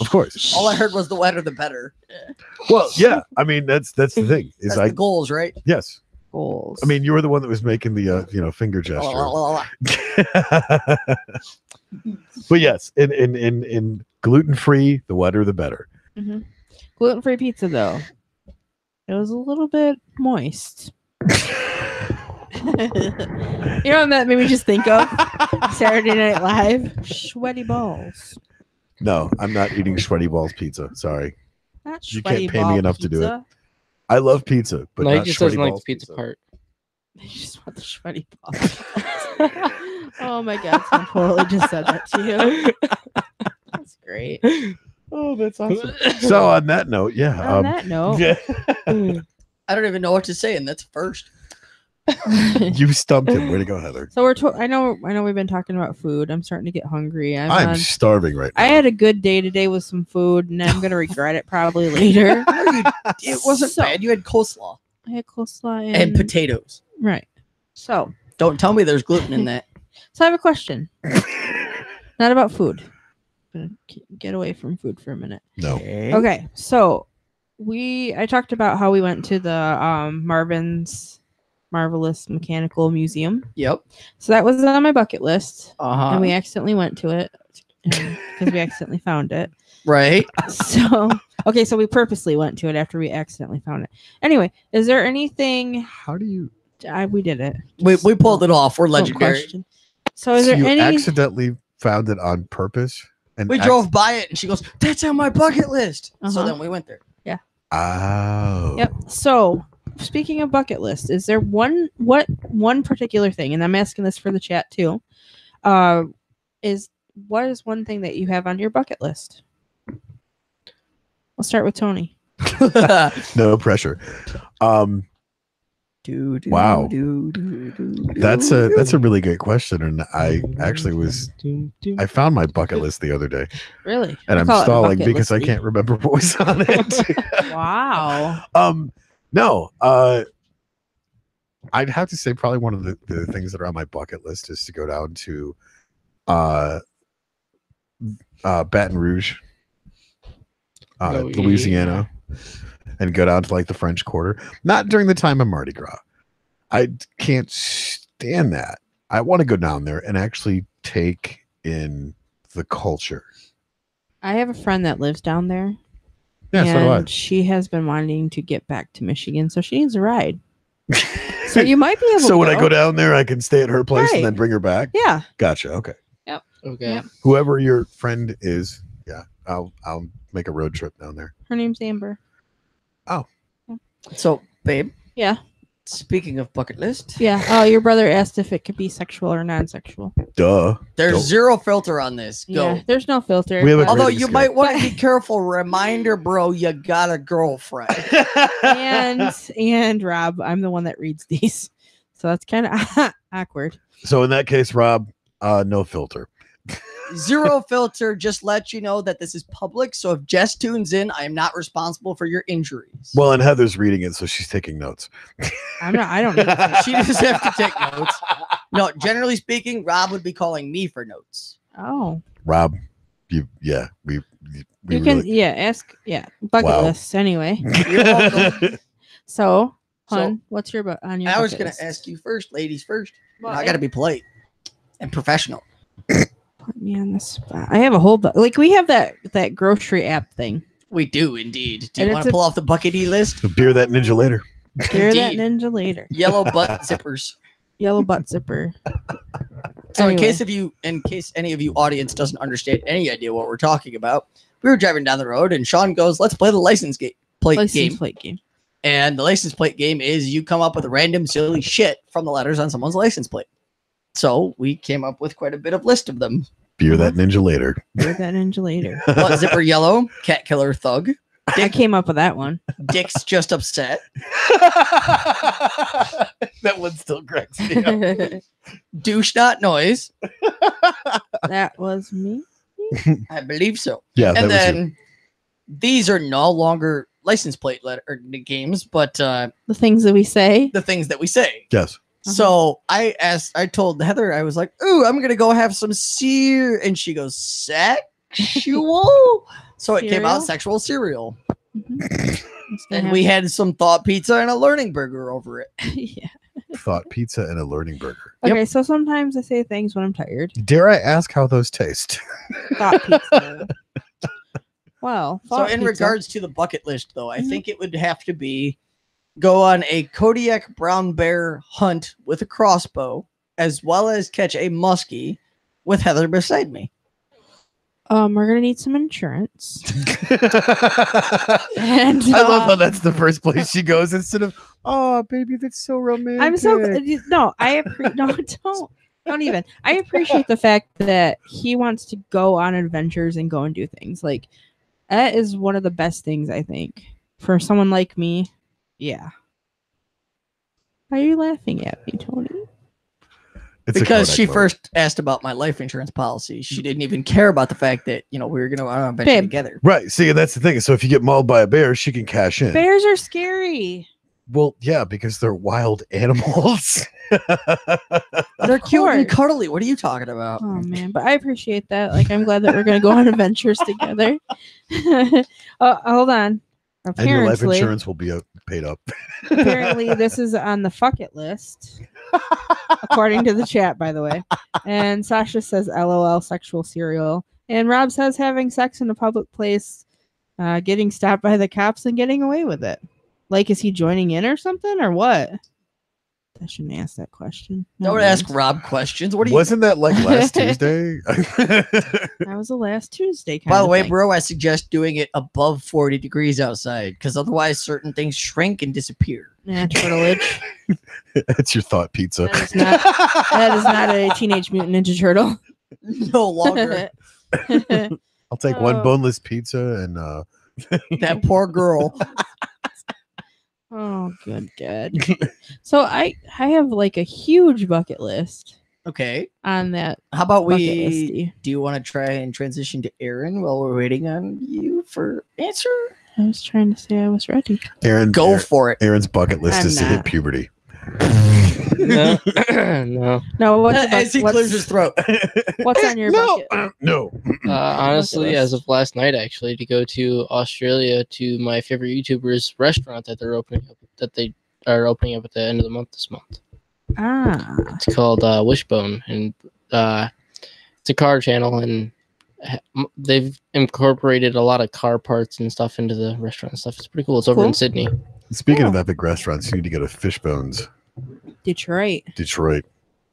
of course. All I heard was the wetter the better. Well, yeah. I mean, that's the thing. Is that's the goals, right? Yes. Goals. I mean, you were the one that was making the finger gesture. But yes, in gluten-free, the wetter the better. Mm-hmm. Gluten-free pizza, though, it was a little bit moist. You know what that made me just think of? Saturday Night Live. Sweaty balls. No, I'm not eating sweaty balls pizza. Sorry. Not you can't pay me enough pizza. to do it. I love pizza, but no, not he just sweaty doesn't like balls the pizza part. You just want the sweaty balls. Oh my god, I totally just said that to you. That's great. Oh, that's awesome. So on that note, yeah. On that note. I don't even know what to say, and that's first. You stumped him. Way to go, Heather. So I know we've been talking about food. I'm starting to get hungry. I'm starving right now. I had a good day today with some food, and I'm gonna regret it probably later. It wasn't bad. You had coleslaw. I had coleslaw and potatoes. Right. So don't tell me there's gluten in that. So I have a question. Not about food. I'm gonna get away from food for a minute. No. Okay. So I talked about how we went to the Marvin's Marvelous Mechanical Museum. Yep. So that was on my bucket list. Uh-huh. And we accidentally went to it because we accidentally found it. Right. So we purposely went to it after we accidentally found it. Anyway, is there anything? How do you? We did it. We pulled it off. We're legendary. So is there you any? Accidentally found it on purpose? And we drove by it, and she goes, "That's on my bucket list." So then we went there. Yeah. Oh. Yep. So speaking of bucket list, is there one particular thing, and I'm asking this for the chat too, what is one thing that you have on your bucket list? We'll start with Tony. No pressure. Wow. That's a really good question, and I actually I found my bucket list the other day. Really? And I'm stalling because I can't remember what was on it. Wow. No. I'd have to say probably one of the things that are on my bucket list is to go down to Baton Rouge, Louisiana, and go down to like the French Quarter. Not during the time of Mardi Gras. I can't stand that. I want to go down there and actually take in the culture. I have a friend that lives down there, Yeah, so do I. and she has been wanting to get back to Michigan, so she needs a ride. So you might be able to So when I go down there, I can stay at her place Right. and then bring her back. Yeah. Gotcha. Okay. Okay. Yep. Whoever your friend is, yeah, I'll make a road trip down there. Her name's Amber. So, babe, Yeah. speaking of bucket list, Yeah. Oh, your brother asked if it could be sexual or non-sexual. Duh. there's Don't- zero filter on this. Go. Yeah. There's no filter. We have a but- Although rating you scale. might want to be careful. Reminder, bro, you got a girlfriend. and Rob, I'm the one that reads these, so that's kind of awkward. So in that case, Rob, no filter. Zero filter. Just let you know that this is public. So if Jess tunes in, I am not responsible for your injuries. Well, and Heather's reading it, so she's taking notes. I'm not. I don't need to. she doesn't have to take notes. No, generally speaking, Rob would be calling me for notes. Oh, Rob, we you really, can. Yeah. Ask. Yeah. Bucket Wow. lists. Anyway. You're welcome. So, So, hun, what's your on your? I was bucket going list? to ask you first, ladies first. Well, I got to be polite and professional. Put me on the spot. I have a whole like we have that grocery app thing. We do indeed. Do you And want it's to a- pull off the buckety list? beer that ninja later. Hear that Indeed. ninja later. Yellow butt zippers. Yellow butt zipper. So Anyway. in case any of you audience doesn't understand any idea what we're talking about, we were driving down the road and Sean goes, "Let's play the plate License game." plate game. And the license plate game is you come up with random silly shit from the letters on someone's license plate. So we came up with quite a bit of list of them. Beer that ninja later. Hear that ninja later. Butt zipper yellow, cat killer thug, I came up with that one. Dick's just upset, That one still cracks me up. douche not noise. That was me. I believe so. Yeah, that And was then these are no longer license plate games, but The things that we say. the things that we say. yes. So I told Heather, I was like, "Ooh, I'm gonna go have some cereal," and she goes, "Sexual." So it came out Cereal? sexual cereal, Mhm. and we had some thought pizza and a learning burger over it. Yeah. Thought pizza and a learning burger. Yep. Okay, so sometimes I say things when I'm tired. Dare I ask how those taste? Thought pizza. Well, So thought in pizza. regards to the bucket list, though, I Mhm. think it would have to be go on a Kodiak brown bear hunt with a crossbow, as well as catch a muskie with Heather beside me. We're gonna need some insurance. I And love how that's the first place she goes instead of, oh, baby, that's so romantic. I'm so no. Don't even. I appreciate the fact that he wants to go on adventures and go and do things. Like that is one of the best things I think for someone like me. Yeah. Why are you laughing at me, Tony? It's a Because Kodak she moment. first asked about my life insurance policy. She didn't even care about the fact that, we were going to go on an adventure Babe. together. Right. See, that's the thing. So if you get mauled by a bear, she can cash in. Bears are scary. Well, yeah, because they're wild animals. They're cute and course. cuddly. What are you talking about? Oh man, but I appreciate that. Like I'm glad that we're gonna go on adventures together. Hold on. And your life Apparently, insurance will be paid up. apparently this is on the fuck it list. According to the chat, by the way. And Sasha says LOL sexual cereal. And Rob says having sex in a public place, getting stopped by the cops and getting away with it. Like, is he joining in or something or what? I shouldn't ask that question. Don't Never ask mind. Rob questions. What are you? Wasn't that like last Tuesday? That was the last Tuesday. By the way, thing. bro, I suggest doing it above 40 degrees outside because otherwise certain things shrink and disappear. Yeah, turtleage. That's your thought pizza. That is not a Teenage Mutant Ninja Turtle. No longer. I'll take one Oh. boneless pizza and That poor girl. Oh, good. So I have like a huge bucket list Okay. on that How about bucket we? listy. Do you want to try and transition to Aaron while we're waiting on you for answer? I was trying to say I was ready. Go for it. Aaron's bucket list I'm is to hit not. puberty. No. No. No, what's, As he clears his throat. what's on your no, bucket? no. Honestly, list. as of last night, actually, to go to Australia to my favorite YouTuber's restaurant that they're opening up, that they are opening up at the end of the month this month. Ah, It's called Wishbone, and it's a car channel, and they've incorporated a lot of car parts and stuff into the restaurant and stuff. It's pretty cool. It's over in Cool. Sydney. Speaking of Cool. epic restaurants, you need to go to Fishbones, Detroit. Detroit.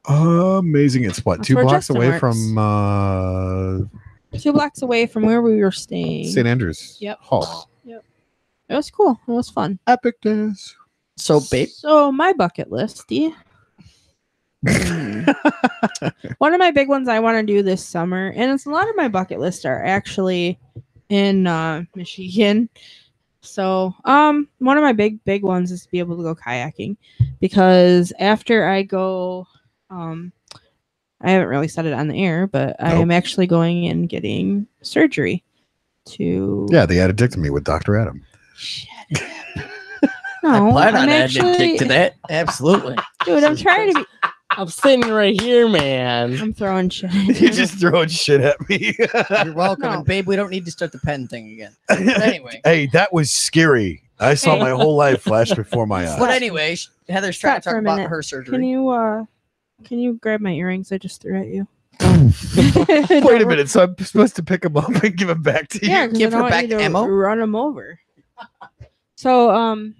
Amazing. It's what, That's 2 where blocks Justin away works. from 2 blocks away from where we were staying. St. Andrews Yep. Hall. It was cool. It was fun. Epicness. So, babe, So my bucket list, one of my big ones I want to do this summer, and it's a lot of my bucket lists are actually in Michigan. So one of my big ones is to be able to go kayaking, because after I go, I haven't really said it on the air, but I am actually going and getting surgery to Yeah, they added me with Dr. Adam. Shut up. I No, plan on I'm adding a actually, dick to that. Absolutely. dude. I'm trying to be. I'm sitting right here, man. I'm throwing shit. You're just throwing shit at me. You're welcome. No. And babe, we don't need to start the pen thing again. But anyway. Hey, that was scary. I saw my whole life flash before my eyes. But anyway, Heather's trying to Stop for talk a about minute. her surgery. Can you grab my earrings I just threw at you? Wait a minute. So I'm supposed to pick them up and give them back to you? Yeah, 'cause Give I her don't want back you to ammo? run them over. So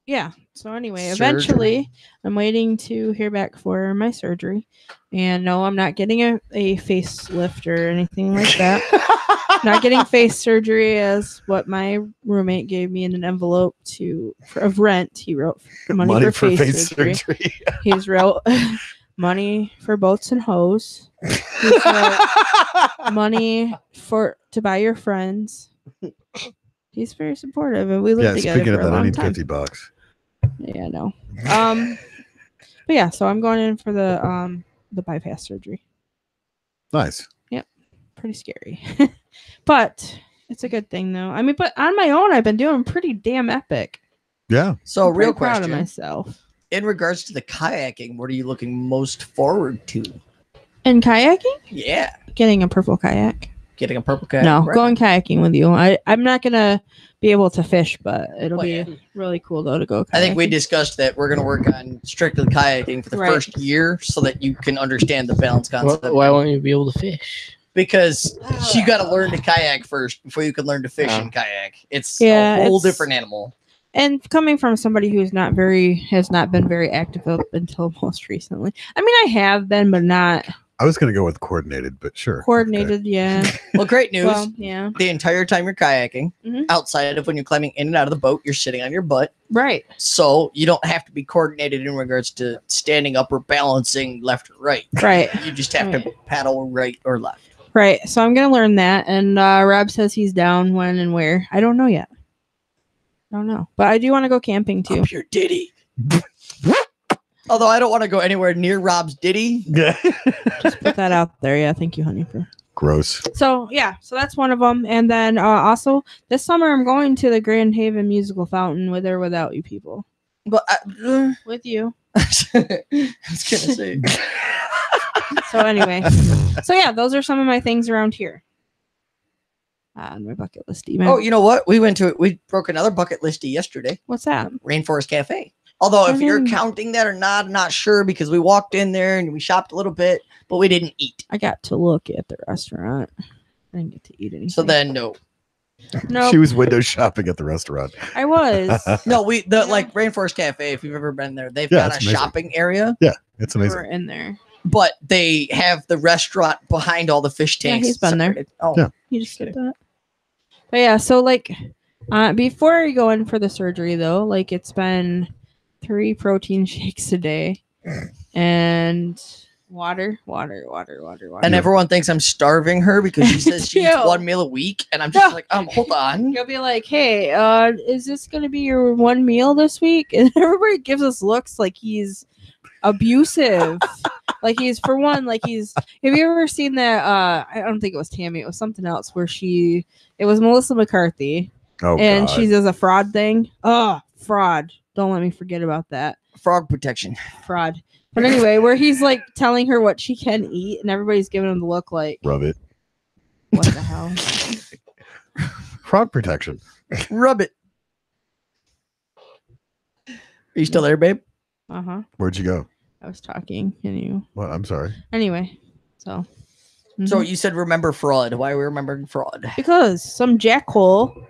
yeah. So anyway, Surgery. eventually I'm waiting to hear back for my surgery. And no, I'm not getting a facelift or anything like that. Not getting face surgery, as what my roommate gave me in an envelope of rent. He wrote money, for face surgery. He's wrote money for boats and hose. He's wrote money to buy your friends. He's very supportive, and we lived together speaking for of a that, I long need time. $50. Yeah, no. But yeah, so I'm going in for the bypass surgery. Nice. Pretty scary. But it's a good thing, though. I mean, but on my own, I've been doing pretty damn epic. Yeah. So, I'm real pretty proud of question. myself. In regards to the kayaking, what are you looking most forward to? And kayaking? Yeah. Getting a purple kayak. Getting a purple kayak. No, Right. going kayaking with you. I'm not gonna be able to fish, but it'll Well, be yeah. really cool though to go kayaking. I think we discussed that we're going to work on strictly kayaking for the Right. first year so that you can understand the balance concept. Why won't you be able to fish? Because you got to learn to kayak first before you can learn to fish Oh. and kayak. It's Yeah, a whole it's- different animal. And coming from somebody who's has not been very active up until most recently. I mean, I have been, but not I was going to go with coordinated, but sure. coordinated. Yeah. Well, great news. Well, yeah. The entire time you're kayaking, Mhm. outside of when you're climbing in and out of the boat, you're sitting on your butt. Right. So you don't have to be coordinated in regards to standing up or balancing left or right. Right. You just have to Right. paddle right or left. Right. So I'm gonna learn that. And Rob says he's down when and where. I don't know yet. I don't know. But I do want to go camping too. Up your ditty. Although I don't want to go anywhere near Rob's ditty. Yeah. Just put that out there. Yeah. Thank you, honey. Gross. So yeah. So that's one of them. And then also this summer I'm going to the Grand Haven Musical Fountain, with or without you people. But With you. I was gonna say. So anyway. So yeah, those are some of my things around here. On my bucket list. Oh, you know what? We broke another bucket listy yesterday. What's that? Rainforest Cafe. Although if you're Mhm. counting that or not, I'm not sure because we walked in there and we shopped a little bit, but we didn't eat. I got to look at the restaurant. I didn't get to eat anything. So then no. no, She was window shopping at the restaurant. I was. No, like Rainforest Cafe, if you've ever been there, they've Yeah, got a it's amazing. shopping area, It's We amazing. were in there. but they have the restaurant behind all the fish Yeah, tanks. he's been there. separated. Oh, Yeah. You just did that. But yeah, so like before you go in for the surgery though, like it's been 3 protein shakes a day and water. And everyone thinks I'm starving her because she says she eats Ew. 1 meal a week, and I'm just No. like, hold on. You'll be like, hey, is this gonna be your one meal this week? And everybody gives us looks like he's abusive. Like he's for one, like he's have you ever seen that I don't think it was Tammy, it was something else where it was Melissa McCarthy Oh, and God. she does a fraud thing. Oh, fraud. Don't let me forget about that. Frog protection. Fraud. But anyway, where he's like telling her what she can eat and everybody's giving him the look like, Rub it. what the hell? Frog protection. Rub it. Are you still there, babe? Uh-huh. Where'd you go? I was talking and you What? I'm sorry. anyway, so So Mhm. you said remember fraud. Why are we remembering fraud? Because some jackhole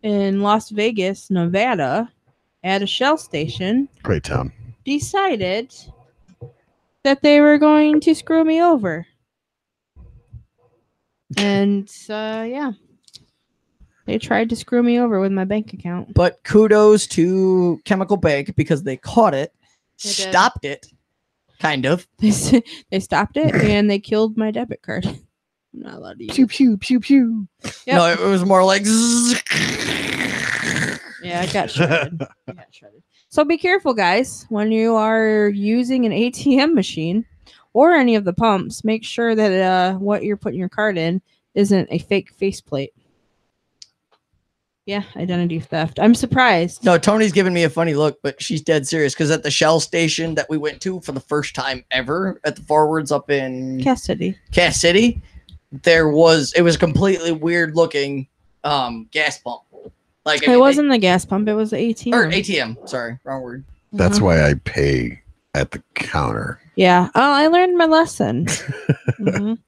in Las Vegas, Nevada, at a Shell station Great town. decided that they were going to screw me over. And yeah, they tried to screw me over with my bank account. But kudos to Chemical Bank because they caught it, They did. stopped it, kind of. They stopped it and they killed my debit card. I'm not allowed to use Pew it. pew pew pew. Yep. No, it was more like. Yeah, I got shredded. So be careful, guys, when you are using an ATM machine or any of the pumps. Make sure that what you're putting your card in isn't a fake faceplate. Yeah, identity theft. I'm surprised. No, Tony's giving me a funny look, but she's dead serious because at the Shell station that we went to for the first time ever at the Forwards up in Cass City. Cass City, it was a completely weird looking gas pump. Like It wasn't the gas pump. It was the ATM. or ATM. Sorry, wrong word. That's Uh-huh. why I pay at the counter. Yeah. Oh, I learned my lesson. Mhm.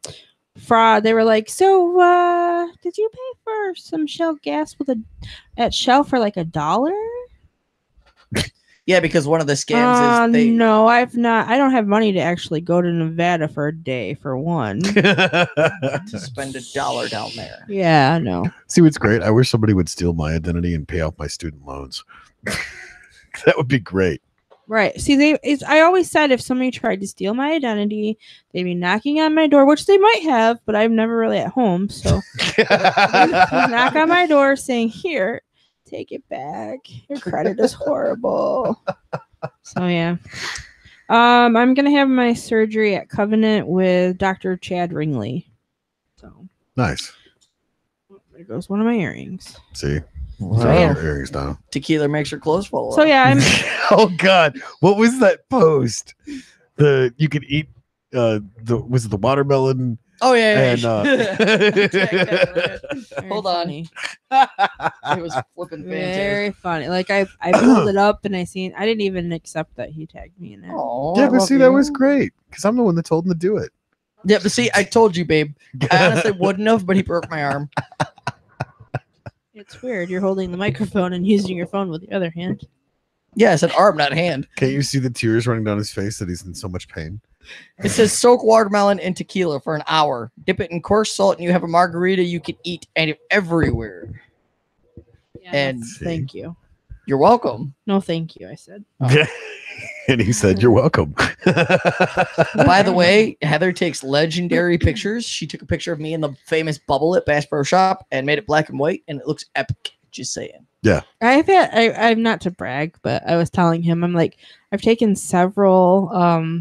Fraud. They were like, so did you pay for some Shell gas at Shell for like $1? Yeah, because one of the scams is they. No, I've not. I don't have money to actually go to Nevada for a day, for one. To spend $1 down there. Yeah, no. See what's great? I wish somebody would steal my identity and pay off my student loans. That would be great. Right. See, I always said if somebody tried to steal my identity, they'd be knocking on my door, which they might have, but I'm never really at home. So knock on my door saying, "Here, take it back. Your credit is horrible." So yeah. I'm gonna have my surgery at Covenant with Dr. Chad Ringley. So Nice. there goes one of my earrings. See? So, yeah. Earrings down. Tequila makes her clothes fall. So off. yeah, I'm Oh God. What was that post? You could eat was it the watermelon Oh yeah. and very Hold on. funny. It was flipping fantastic. Very funny. Like I pulled it up and I didn't even accept that he tagged me in it. Oh, yeah, but see, that was great because I'm the one that told him to do it. Yeah, but see, I told you, babe. I honestly wouldn't have, but he broke my arm. It's weird. You're holding the microphone and using your phone with the other hand. Yeah, I said arm, not hand. Can't you see the tears running down his face that he's in so much pain? It says soak watermelon in tequila for an hour. Dip it in coarse salt, and you have a margarita you can eat everywhere. Yeah, And- thank you. You're welcome. No, thank you. I said. And he said, "You're welcome." By the way, Heather takes legendary pictures. She took a picture of me in the famous bubble at Bass Pro Shop and made it black and white, and it looks epic. Just saying. I'm not to brag, but I was telling him, I'm like, I've taken several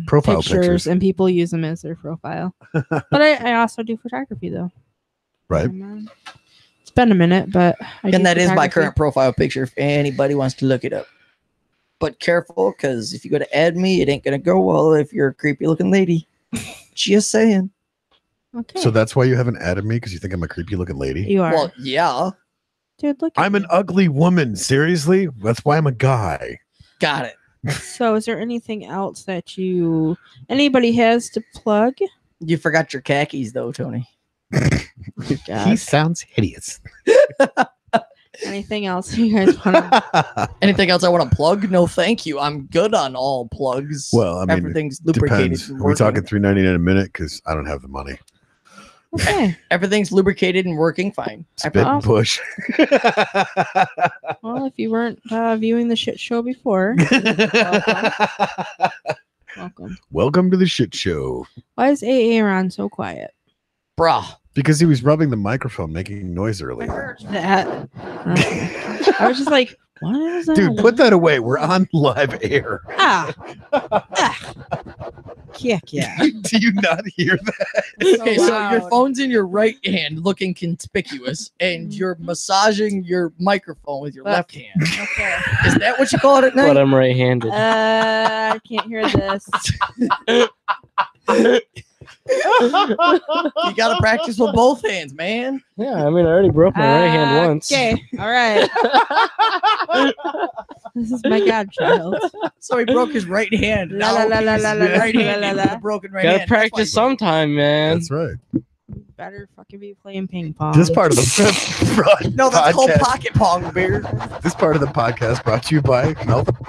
Profile pictures. and people use them as their profile. But I also do photography though. Right. It's been a minute, but And that is my current profile picture if anybody wants to look it up. But careful, because if you go to add me, it ain't going to go well if you're a creepy looking lady. Just saying. Okay. So that's why you haven't added me because you think I'm a creepy looking lady. You are. Well, yeah. Dude, look. at I'm an you. ugly woman. Seriously, that's why I'm a guy. Got it. So, is there anything else that anybody has to plug? You forgot your khakis, though, Tony. God. sounds hideous. Anything else you guys want to? Anything else I want to plug? No, thank you. I'm good on all plugs. Well, I mean, everything's lubricated. Depends. and Are we talking working. $3.99 a minute? Because I don't have the money. Okay. Everything's lubricated and working fine. Spit and push. Well, if you weren't viewing the shit show before, welcome. Welcome to the shit show. Why is Aaron so quiet? Bruh. Because he was rubbing the microphone, making noise I earlier. heard that. I was just like, what is that? Dude, put that away. We're on live air. Ah. Yeah. Do you not hear that? Okay, so your loud. phone's in your right hand looking conspicuous, and Mm-hmm. you're massaging your microphone with your Look. left hand. Okay. Is that what you call it at But night? I'm right-handed. I can't hear this. You got to practice with both hands, man. Yeah, I mean, I already broke my right hand once. Okay. All right. This is my godchild. So he broke his right hand. La, la, la, la, la, la, right la, hand la, la, with la. a broken right Gotta hand. That's why practice he broke sometime, man. That's right. better fucking be playing ping pong. This part of the No, that's called podcast- pocket pong, beer. This part of the podcast brought to you by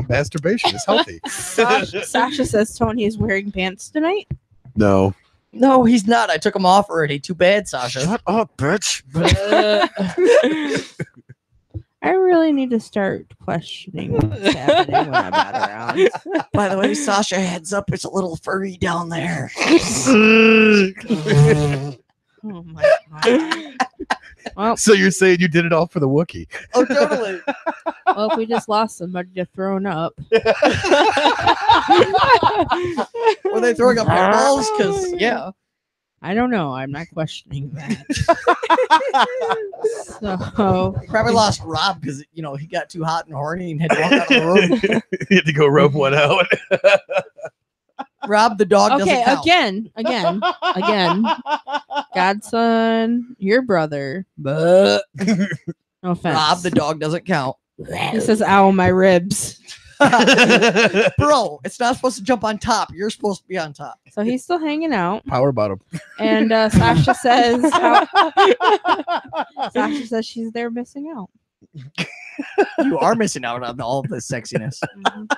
masturbation. It's healthy. Sasha says Tony is wearing pants tonight. No. No, he's not. I took him off already. Too bad, Sasha. Shut up, bitch. I really need to start questioning what's happening when I'm not around. By the way, Sasha, heads up. It's a little furry down there. Oh my god. Well, So you're saying you did it all for the Wookiee? Oh, totally. well, if we just lost somebody to thrown up. Were they throwing up balls? Because, yeah. I don't know. I'm not questioning that. So Probably lost Rob because, you know, he got too hot and horny and had to walk out of the room. You had to go rub one out. Rob the dog okay, doesn't count. again. Godson, your brother. No offense. Rob the dog doesn't count. He says, "Ow, my ribs." Bro, it's not supposed to jump on top. You're supposed to be on top. So he's still hanging out. Power bottom. And Sasha says, Sasha says she's there missing out. You are missing out on all of this sexiness. Mhm.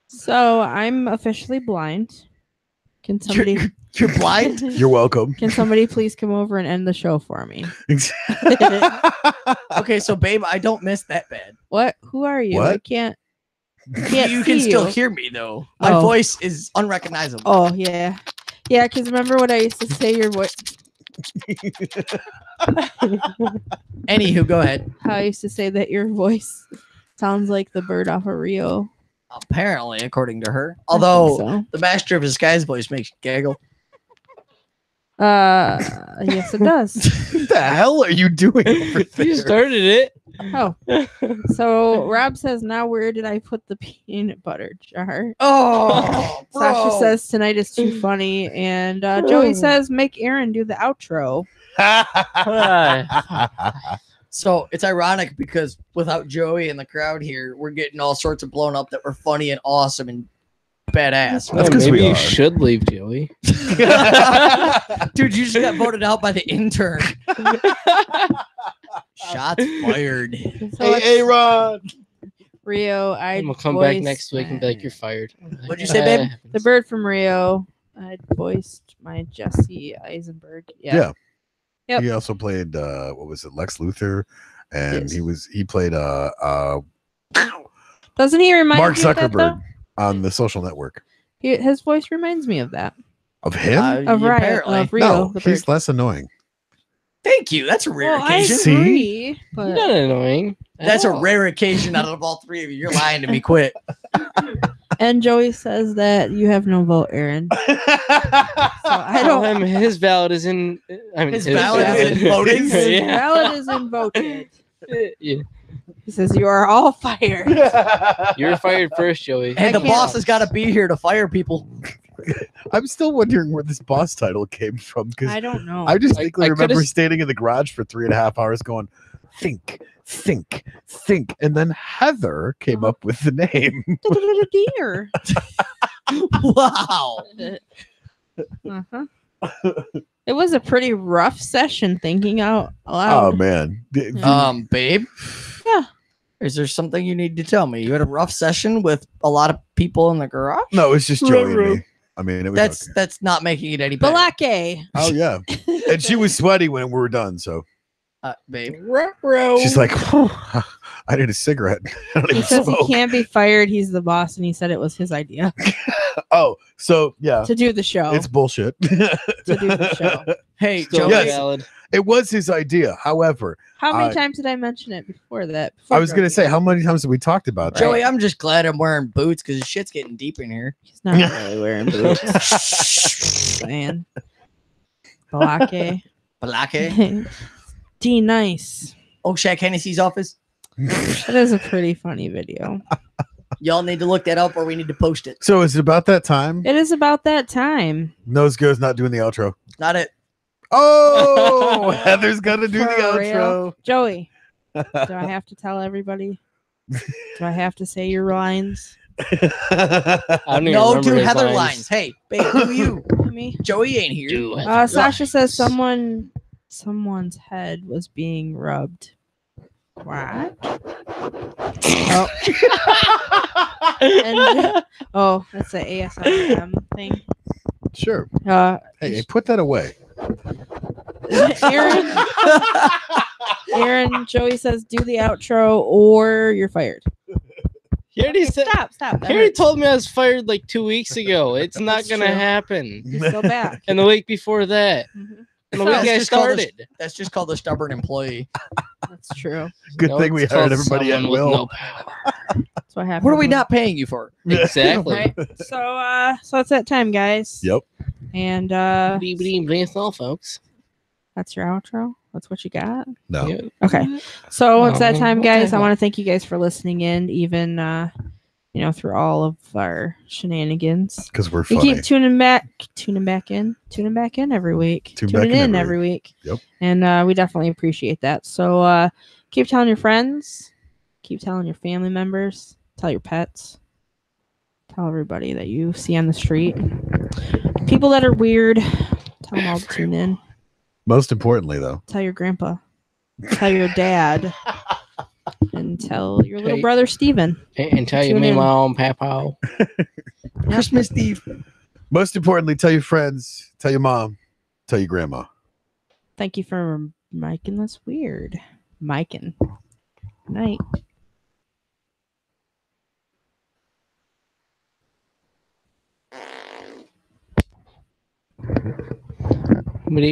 So I'm officially blind. Can somebody You're blind? You're welcome. can somebody please come over and end the show for me? Okay, so babe, I don't miss that bad. What? Who are you? I What? can't You can see still you. hear me though. My Oh. voice is unrecognizable. Oh yeah. Yeah, because remember what I used to say your voice Anywho, go ahead. how I used to say that your voice sounds like the bird off of Rio. Apparently, according to her. I think Although so. the Master of Disguise voice makes you gaggle. Yes it does. What the hell are you doing over there? You started it. Oh. So Rob says, now where did I put the peanut butter jar? Oh, Sasha bro. says tonight is too funny, and Joey says make Aaron do the outro. So it's ironic because without Joey in the crowd here, we're getting all sorts of blown up that were funny and awesome and badass. That's 'cause maybe we you are. should leave, Joey. Dude, you just got voted out by the intern. Shots fired. So it's Aaron. Rio. I I'm gonna come back next week and be like, "You're fired." What'd you say, babe? the bird from Rio. I voiced my Jesse Eisenberg. Yeah. Yep. He also played what was it, Lex Luthor, and Yes. he played Doesn't he remind Mark you of that, Zuckerberg on The Social Network. His voice reminds me of that. Of him? Of Rio. apparently. Of Rio. No, the bird. he's less annoying. Thank you. That's a rare Well, I occasion. See? agree, You're but not annoying. at That's a all. rare occasion out of all three of you. You're lying to me. Quit. and Joey says that you have no vote, Aaron. So I don't. I mean, his ballot is in. I mean, His ballot is in voting? His yeah. ballot is in voted. Yeah. He says you are all fired. You're fired first, Joey. And the can't- boss has got to be here to fire people. I'm still wondering where this boss title came from because I don't know. I distinctly I remember could've- standing in the garage for 3.5 hours going, think, and then Heather came up with the name. Deer. Wow. Uh-huh. It was a pretty rough session thinking out Oh loud. man, Babe. Yeah. Is there something you need to tell me? You had a rough session with a lot of people in the garage? no, it was just Joey and me. I mean, it was okay. That's not making it any better. Balake. Oh yeah, and she was sweaty when we were done. So Babe. she's like, I need a cigarette. I don't He even says smoke. he can't be fired. He's the boss, and he said it was his idea Oh, so yeah, to do the show. it's bullshit. To do the show. Hey, Still Joey. Yes. valid. It was his idea. However, How many I- times did I mention it before that? I was gonna say, how many times have we talked about that? Joey, I'm just glad I'm wearing boots because shit's getting deep in here. He's not really wearing boots. Man. Balake. Balake. D nice. Oak Shack Hennessy's office. That is a pretty funny video. Y'all need to look that up or we need to post it. So is it about that time? It is about that time. Nose goes not doing the outro. Not it. Oh, Heather's gonna do the For real. outro. Joey, do I have to tell everybody? Do I have to say your lines? I don't even No, remember do his Heather lines. lines. Hey, babe, do you? I me. Joey ain't here. Dude, Sasha says someone's head was being rubbed. What? Oh. And, oh, that's the ASMR thing. Sure. Uh, Hey, put that away. Aaron, Joey says, do the outro or you're fired. He already Okay, said. stop. That He already hurts. told me I was fired like 2 weeks ago. It's not That's gonna true. happen. You're still back. And the week before that, Mhm. and the week I started. That's just called a stubborn employee. That's true. Good No, thing we it's hired called everybody at someone with will. no power. That's what happened. What are we to not paying you for? Exactly. me. Right? So it's that time, guys. Yep. And That's all, folks. that's your outro. That's what you got. No. Yeah. Okay. So it's that time, guys. I Okay. want to thank you guys for listening in, even through all of our shenanigans. Because we're You funny. keep tuning back in every week. Tune Tuning back in in every every week. Yep. And we definitely appreciate that. So keep telling your friends, keep telling your family members, tell your pets, tell everybody that you see on the street. People that are weird, tell them all to tune in. Most importantly, though, Tell your grandpa, tell your dad, and tell your little Hey. brother Steven. And tell you Tune me in. my own papa. Christmas Eve. most importantly, tell your friends, tell your mom, tell your grandma. Thank you for miking this weird. Miking. Night. But